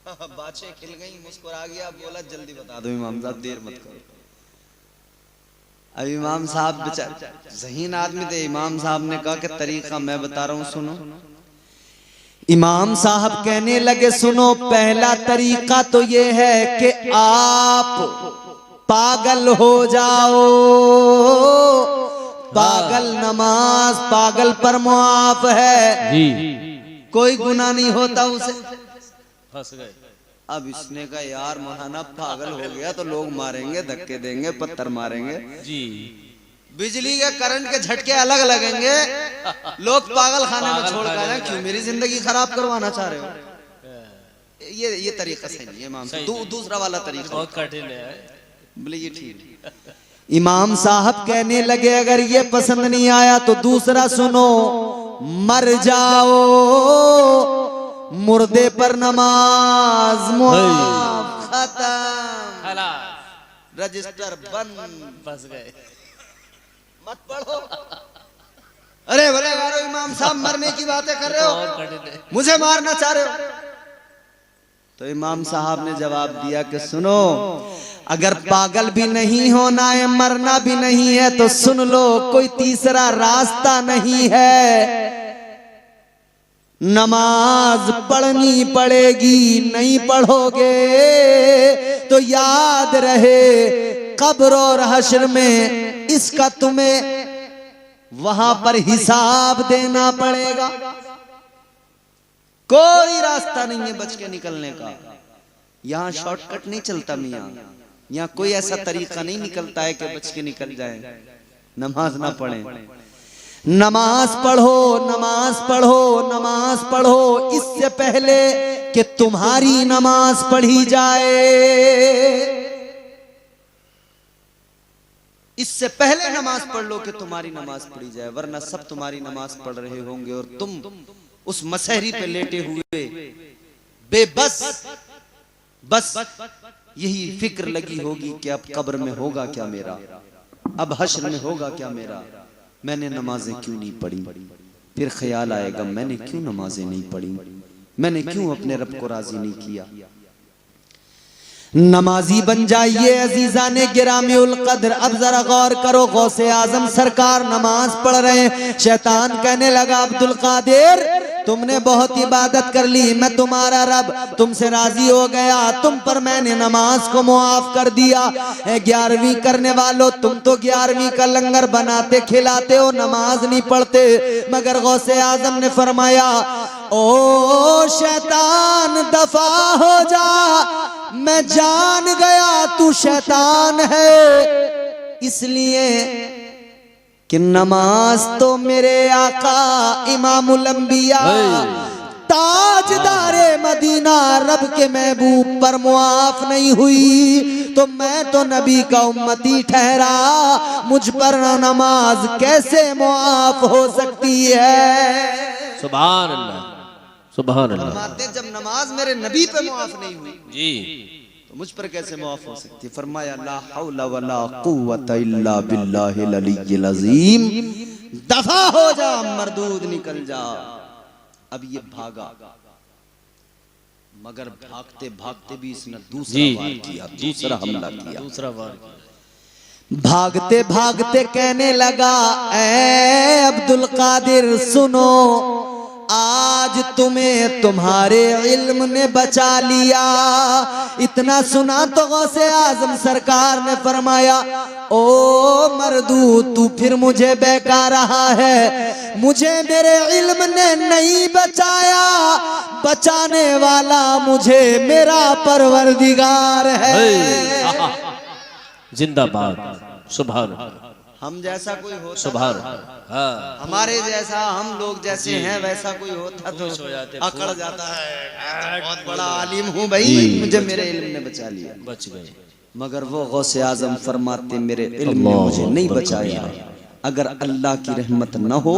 [SPEAKER 1] बादशाह खिल गई, मुस्कुरा गया, बोला जल्दी बता दो इमाम साहब देर मत करो। अब इमाम साहब बेचारे ज़हीन आदमी थे, इमाम साहब ने कहा कि तरीका मैं बता रहा हूं सुनो। इमाम साहब कहने लगे सुनो, पहला तरीका तो ये है कि आप पागल हो जाओ, पागल नमाज पागल पर मुआफ है जी, कोई गुनाह नहीं होता उसे,
[SPEAKER 2] फंस गए।
[SPEAKER 1] अब इसने कहा यार मौलाना पागल हो गया तो लोग मारेंगे, धक्के देंगे, पत्थर मारेंगे जी, बिजली के करंट के झटके अलग लगेंगे, लोग पागल खाने में छोड़ कर आए, क्यों मेरी जिंदगी खराब करवाना चाह रहे हो। ये तरीका सही नहीं है इमाम साहब, दूसरा वाला तरीका
[SPEAKER 2] बहुत कठिन है।
[SPEAKER 1] बोले ये ठीक। इमाम साहब कहने लगे अगर ये पसंद नहीं आया तो दूसरा सुनो, मर जाओ, मुर्दे पर नमाज मुआफ, खत्म, रजिस्टर बंद,
[SPEAKER 2] फंस गए।
[SPEAKER 1] मत पढ़ो। अरे भले यारो इमाम साहब मरने की बातें कर रहे हो, मुझे मारना चाह रहे हो। तो इमाम साहब ने जवाब दिया कि सुनो, अगर पागल भी नहीं होना है, मरना भी नहीं है, तो सुन लो, कोई तीसरा रास्ता नहीं है, नमाज पढ़नी पड़ेगी। नहीं पढ़ोगे तो याद रहे कब्र और हश्र में इसका तुम्हें वहां पर हिसाब देना पड़ेगा। कोई रास्ता नहीं है बच के निकलने का। यहां शॉर्टकट नहीं चलता मियां, यहाँ कोई ऐसा तरीका नहीं निकलता है कि बच के निकल जाए। नमाज ना पढ़े, नमाज पढ़ो, नमाज पढ़ो, नमाज पढ़ो, इससे पहले कि तुम्हारी नमाज पढ़ी जाए, इससे पहले नमाज पढ़ लो कि तुम्हारी नमाज पढ़ी जाए, वरना सब तुम्हारी नमाज पढ़ रहे होंगे और तुम उस मसहरी पे लेटे हुए बेबस, बस यही फिक्र लगी होगी कि अब कब्र में होगा क्या मेरा, अब हश्र में होगा क्या मेरा, मैंने नमाजें क्यों नहीं पढ़ी। फिर ख्याल आएगा मैंने क्यों नमाजें नहीं पढ़ी, मैंने क्यों अपने रब को राजी नहीं किया। नमाजी बन जाइए अजीजाने गिरामीउल कद्र। अब जरा गौर करो, गौसे आजम सरकार नमाज पढ़ रहे हैं। शैतान कहने लगा अब्दुल कादिर तुमने बहुत इबादत कर ली, मैं तुम्हारा रब तुमसे राजी हो गया, तुम पर मैंने नमाज को मुआफ कर दिया। 11वीं करने वालों, तुम तो 11वीं का लंगर बनाते खिलाते हो, नमाज नहीं पढ़ते। मगर गौसे आजम ने फरमाया ओ शैतान दफा हो जा, मैं जान गया तू शैतान है, इसलिए कि नमाज तो मेरे आका इमामुल अंबिया ताजदारे मदीना रब के महबूब पर मुआफ नहीं हुई, तो मैं तो नबी का उम्मती ठहरा, मुझ पर नमाज कैसे मुआफ हो सकती है।
[SPEAKER 2] सुभान अल्लाह, सुभान अल्लाह।
[SPEAKER 1] जब नमाज मेरे नबी पे मुआफ नहीं हुई
[SPEAKER 2] जी
[SPEAKER 1] तो मुझ पर कैसे मुआफ हो सकती। फरमाया ला हौला वला कुव्वता इल्ला बिल्लाहिल अलीय्यिल अज़ीम, दफा हो जा, मरदूद निकल जा। अब ये भागा, मगर भागते भागते भी इसने दूसरा वार किया, दूसरा हमला किया,
[SPEAKER 2] दूसरा वार।
[SPEAKER 1] भागते भागते कहने लगा ऐ अब्दुल कादिर सुनो, आज तुम्हें तुम्हारे इल्म ने बचा लिया। इतना सुना तो गौसे आजम सरकार ने फरमाया ओ मर्दू तू फिर मुझे बहका रहा है, मुझे मेरे इल्म ने नहीं बचाया, बचाने वाला मुझे मेरा परवरदिगार है।
[SPEAKER 2] जिंदाबाद, सुभान।
[SPEAKER 1] हम जैसा कोई होता,
[SPEAKER 2] सुभान, हाँ,
[SPEAKER 1] हमारे जैसा, हम लोग जैसे हैं वैसा कोई होता तो अकड़ जाता है, बहुत बड़ा आलिम हूँ भाई, मुझे मेरे इल्म ने बचा लिया,
[SPEAKER 2] बच गए।
[SPEAKER 1] मगर वो गौसे आजम फरमाते मेरे इल्म ने मुझे नहीं बचाया, अगर अल्लाह की रहमत न हो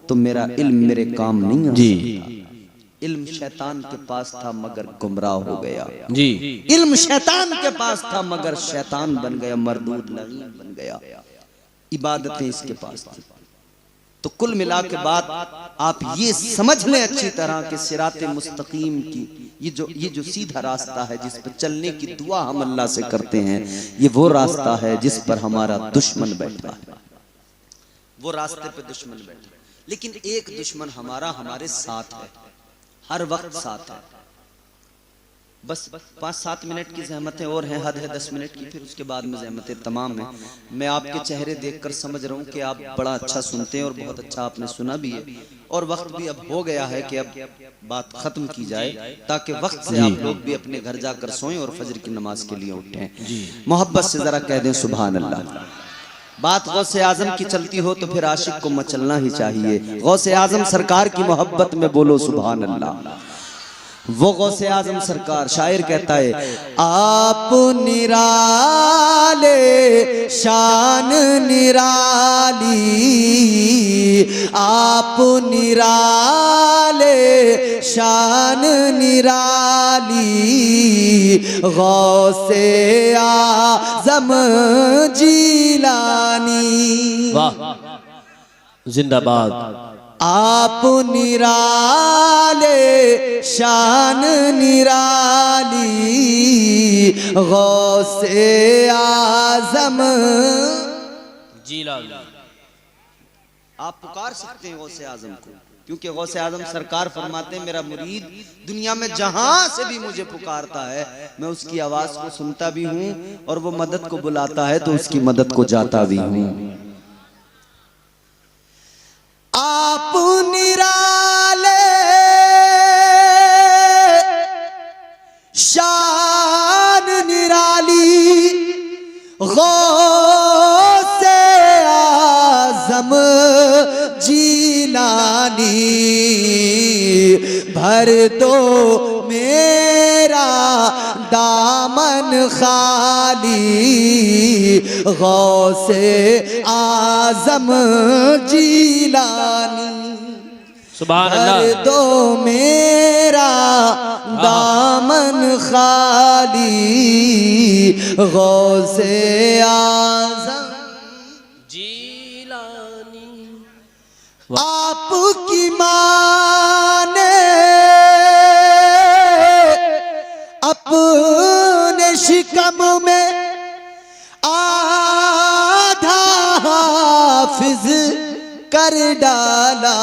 [SPEAKER 1] तो मेरा इल्म मेरे काम नहीं आ सकता। इल्म शैतान के पास था मगर गुमराह हो गया
[SPEAKER 2] जी,
[SPEAKER 1] इल्म शैतान के पास था मगर शैतान बन गया, मरदूद लईन बन गया, इबादतें इसके पास थी। तो कुल मिला के बात आप ये समझ लें अच्छी तरह कि सिराते मुस्तकीम की ये जो सीधा रास्ता है जिस पर चलने की दुआ हम अल्लाह से करते हैं, ये वो रास्ता है जिस पर हमारा दुश्मन बैठा है, वो रास्ते पे दुश्मन बैठा है। लेकिन एक दुश्मन हमारा हमारे साथ है, हर वक्त साथ है। बस 5-7 मिनट की ज़हमतें और हैं, हद है 10 मिनट की, फिर उसके बाद में ज़हमतें तमाम हैं। मैं आपके चेहरे देखकर समझ रहा हूँ कि आप बड़ा अच्छा सुनते हैं और बहुत अच्छा आपने सुना भी है, और वक्त भी अब हो गया है कि अब बात ख़त्म की जाए ताकि वक्त से आप लोग भी अपने घर जाकर सोएं और फजर की नमाज के लिए उठें। मोहब्बत से ज़रा कह दें सुभान अल्लाह। बात गौसे आजम की चलती हो तो फिर आशिक को मचलना ही चाहिए। गौसे आजम सरकार की मोहब्बत में बोलो सुभान अल्लाह। वो गौसे आजम सरकार, शायर कहता है आप निराले शान निराली, आप निराले शान निराली, गौसे आजम जीलानी।
[SPEAKER 2] वाह, जिंदाबाद।
[SPEAKER 1] आप निराले शान निराली, गौसे आजम
[SPEAKER 2] जीलानी।
[SPEAKER 1] आप पुकार सकते हैं गौसे आजम को, क्योंकि गौसे आजम सरकार फरमाते हैं मेरा मुरीद दुनिया में जहां से भी मुझे पुकारता है मैं उसकी आवाज को सुनता भी हूं, और वो मदद को बुलाता है तो उसकी मदद को जाता भी हूं। आप निराले शान निराली, गौसे आजम जीलानी, भर दो मेरा दामन खाली, गौसे आजम जीलानी।
[SPEAKER 2] सुभान
[SPEAKER 1] भर
[SPEAKER 2] अल्लाह।
[SPEAKER 1] दो मेरा दामन खाली, गौसे आजम
[SPEAKER 2] जीलानी।
[SPEAKER 1] आपकी माने अपने शिकम में आधा हाफिज कर डाला,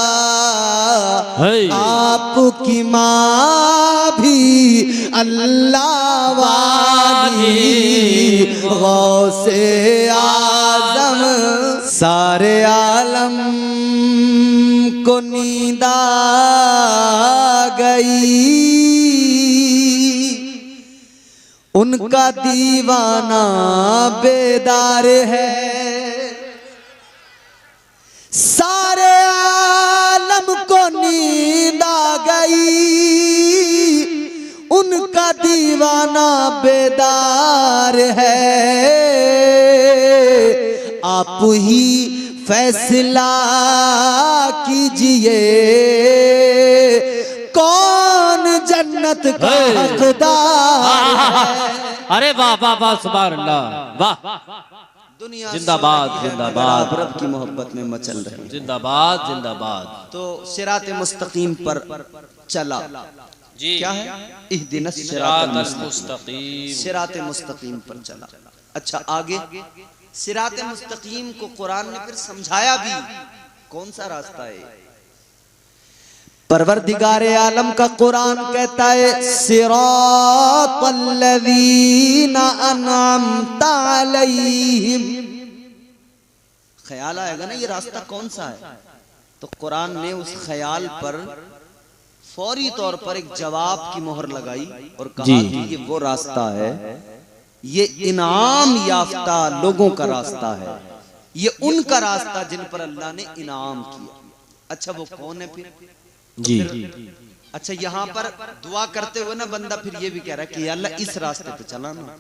[SPEAKER 1] आपकी माँ भी अल्लाह वाली, गौसे आजम। सारे आलम को नींद आ गई, उनका दीवाना बेदार है। सारे आलम को नींद आ गई, उनका दीवाना बेदार है। आप ही फैसला कीजिए कौन जन्नत का हकदार है।
[SPEAKER 2] अरे वाह वाह वाह, सुभान अल्लाह, वाह।
[SPEAKER 1] दुनिया
[SPEAKER 2] जिंदाबाद जिंदाबाद,
[SPEAKER 1] रब की मोहब्बत में मचल रहे।
[SPEAKER 2] जिंदाबाद जिंदाबाद।
[SPEAKER 1] तो सिराते मुस्तकीम पर चला
[SPEAKER 2] जी,
[SPEAKER 1] क्या है? इहदिनस सिरातल मुस्तकीम, सिराते मुस्तकीम पर चला। अच्छा, आगे सिराते मुस्तकीम को कुरान ने फिर समझाया भी, कौन सा रास्ता है। परवरदिगारे आलम का कुरान कहता है सिरातल्लज़ीना अनअमता अलैहिम। ख्याल आएगा ना ये रास्ता कौन सा है, तो कुरान ने उस ख्याल पर फौरी तौर पर एक जवाब की मोहर लगाई और कहा कि ये वो रास्ता है, ये इनाम याफ्ता लोगों का रास्ता है, ये उनका रास्ता जिन पर अल्लाह ने इनाम किया। अच्छा, वो कौन है फिर?
[SPEAKER 2] जी।
[SPEAKER 1] अच्छा, यहाँ पर दुआ करते हुए ना बंदा फिर ये भी कह रहा है कि अल्लाह इस रास्ते पे चला ना,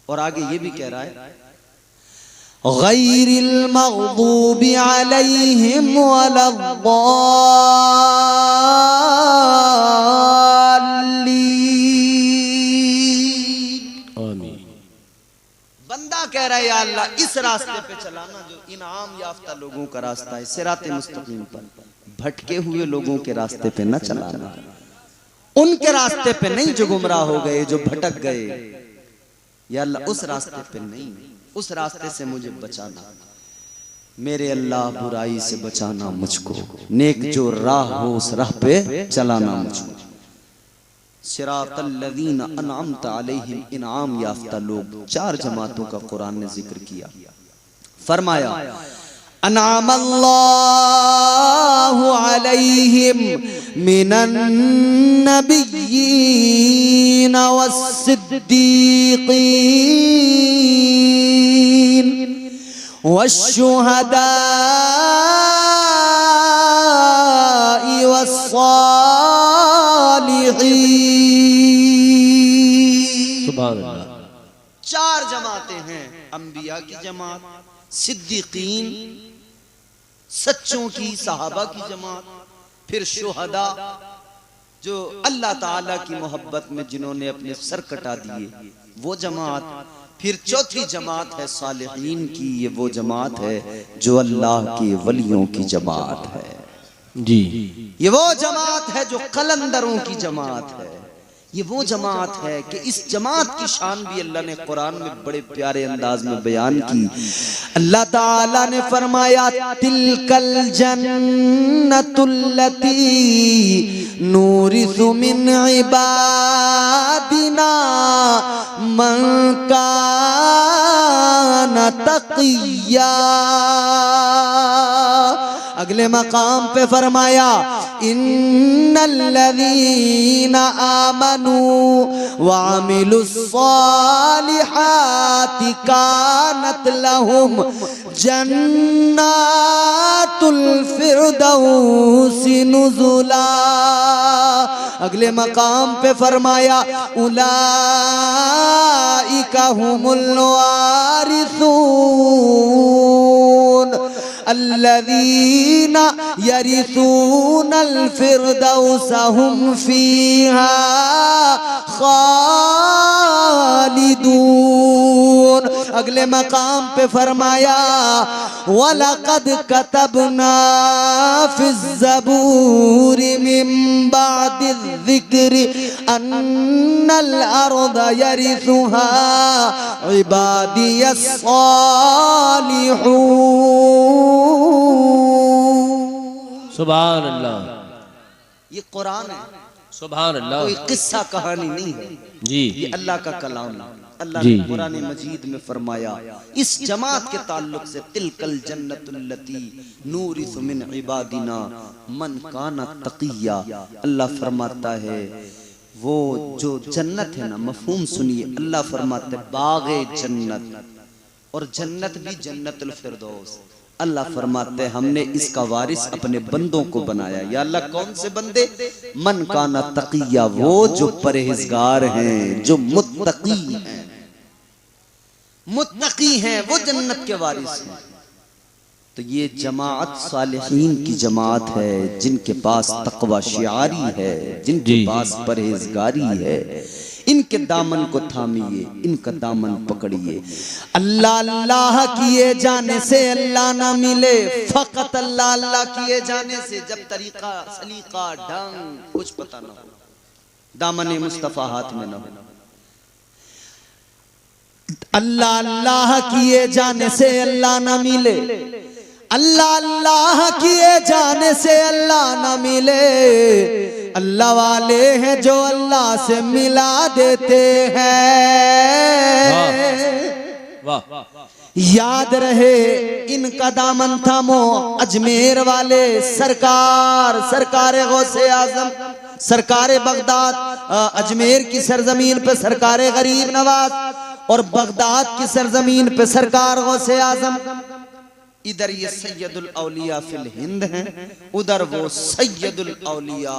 [SPEAKER 1] और आगे ये भी कह रहा है गैरिल मग़दूबि अलैहिम वलद्दाल्लीन।
[SPEAKER 2] आमीन।
[SPEAKER 1] बंदा कह रहा है या अल्लाह इस रास्ते पे चलाना जो इनाम याफ्ता लोगों का रास्ता है, सिराते मुस्तकीम पर, भटके हुए लोगों के रास्ते पे न चलाना, उनके रास्ते पे नहीं जो गुमराह हो गए, जो भटक गए। या अल्लाह उस रास्ते पे नहीं, उस रास्ते से मुझे बचाना, मेरे अल्लाह बुराई से बचाना मुझको, नेक जो राह हो उस राह पे चलाना मुझको। सिरातल्लज़ीना अनअमता अलैहिम, इनाम याफ्ता लोग, चार जमातों का कुरान ने जिक्र किया। फरमाया अनअमल्लाहु अलैहिम मिनन नबिय्यीन वस्सिद्दीक़ीन वश्शुहदाई वस्सालिहीन
[SPEAKER 2] सुभान अल्लाह।
[SPEAKER 1] 4 जमातें हैं, अंबिया की जमात, सिद्दीकीन सच्चों की, सहाबा की जमात, फिर शुहदा जो अल्लाह ताला की मोहब्बत में जिन्होंने अपने सर कटा दिए वो जमात, फिर चौथी जमात है सालिहीन की, ये वो जमात है जो अल्लाह के वलियों की जमात है
[SPEAKER 2] जी।
[SPEAKER 1] ये वो जमात है जो कलंदरों की जमात है, ये वो जमात है कि इस जमात की शान भी अल्लाह ने कुरान में बड़े प्यारे अंदाज में बयान की। अल्लाह ताला ने फरमाया तिलकल जन्नतुल्लती नूरिसु मिन इबादिना मन काना तक़िया। अगले मकाम पे फरमाया इन्नल्लज़ीना आमनू व अमिलुस्सालिहाति कानत लहुम जन्नातुल फिरदौसी नुज़ुला। अगले मकाम पे फरमाया उलाइका हुमुल वारिसून अल्लज़ीना यरिसूनल फिरदौस हुम फीहा खालिदून। अगले मकाम पे फरमाया वलक़द कतबना फिज़्ज़बूरि मिन बादिज़्ज़िक्रि अन्नल अर्द यरिसुहा इबादियस सालिहून।
[SPEAKER 2] सुभान अल्लाह।
[SPEAKER 1] ये कुरान है,
[SPEAKER 2] सुभान अल्लाह।
[SPEAKER 1] कोई किस्सा कहानी नहीं है
[SPEAKER 2] जी।
[SPEAKER 1] ये अल्लाह का कलाम है। अल्लाह
[SPEAKER 2] जी।
[SPEAKER 1] ने कुरान मजीद में फरमाया इस जमात के ताल्लुक से तिलकल जन्नतुल्लती नूरिसु मिन इबादिना मन काना तक़िया। अल्लाह फरमाता है वो जो जन्नत है ना, मफहूम सुनिए, अल्लाह फरमाते बाग़े जन्नत, और जन्नत भी जन्नतुल फिरदौस। अल्लाह फरमाते हमने इसका वारिस अपने बंदों को बनाया। या अल्लाह कौन से बंदे? मन काना तक़िया, वो जो परहेजगार हैं, जो मुत्तकी हैं, मुत्तकी हैं, वो जन्नत के वारिस हैं। तो ये जमात सालिहीन की जमात है, जिनके पास तक़वा शिआरी है, जिनके पास परहेजगारी है। इनके दामन को थामिए, इनका दामन पकड़िए। अल्लाह अल्लाह किए जाने से अल्लाह ना मिले, फकत अल्लाह अल्लाह किए जाने से, जब तरीका सलीका ढंग कुछ पता ना हो, दामन मुस्तफा हाथ में ना हो। अल्लाह अल्लाह किए जाने से अल्लाह ना मिले, अल्लाह अल्लाह किए जाने से अल्लाह ना मिले। अल्लाह वाले हैं जो अल्लाह से मिला देते हैं।
[SPEAKER 2] वाह।
[SPEAKER 1] याद रहे इनका दामन थामो, अजमेर वाले सरकार, सरकार गौसे आजम, सरकार बगदाद, अजमेर की सरजमीन पे सरकार गरीब नवाज, और बगदाद की सरजमीन पे सरकार गौसे आजम। इधर ये सैयदुल औलिया फिल हिंद हैं, उधर वो सैयदुल औलिया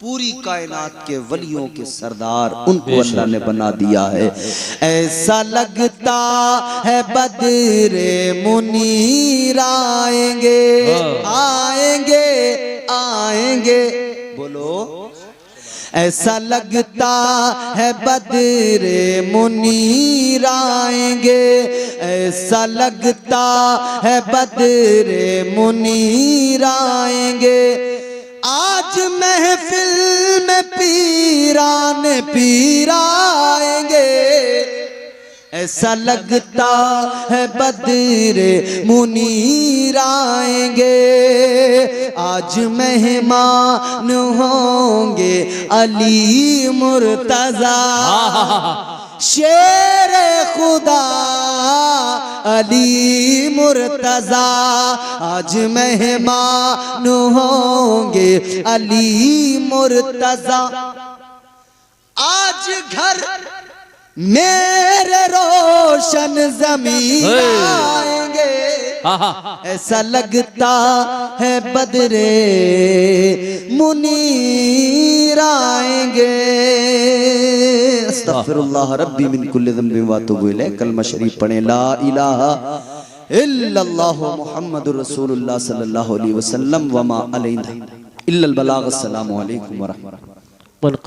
[SPEAKER 1] पूरी कायनात के वलियों के सरदार, उनको अल्लाह ने बना दिया है। ऐसा लगता है बदरे मुनीर आएंगे, आएंगे आएंगे, बोलो। ऐसा लगता है बदरे मुनीर आएंगे, ऐसा लगता है बदरे मुनीर आएंगे। आज महफिल में पीरान पीर आएंगे, ऐसा लगता है बदरे मुनीर आएंगे। आज मेहमान होंगे अली मुर्तजा, शेरे खुदा अली मुर्तजा। आज मेहमान होंगे अली मुर्तजा। आज घर मेरे रोशन ज़मीन आएंगे, ऐसा लगता है बदरे मुनीर आएंगे। अस्तगफिरुल्लाह रब्बी मिन कुल्लि ज़ंबिन व अतूबु इलैह। कलमा शरीफ पढ़ें, ला इलाहा इल्लल्लाहु मुहम्मदुर रसूलुल्लाह सल्लल्लाहु अलैहि वसल्लम व मा अलैना इल्लल बलाग। अस्सलामु अलैकुम व रहमतुल्लाह।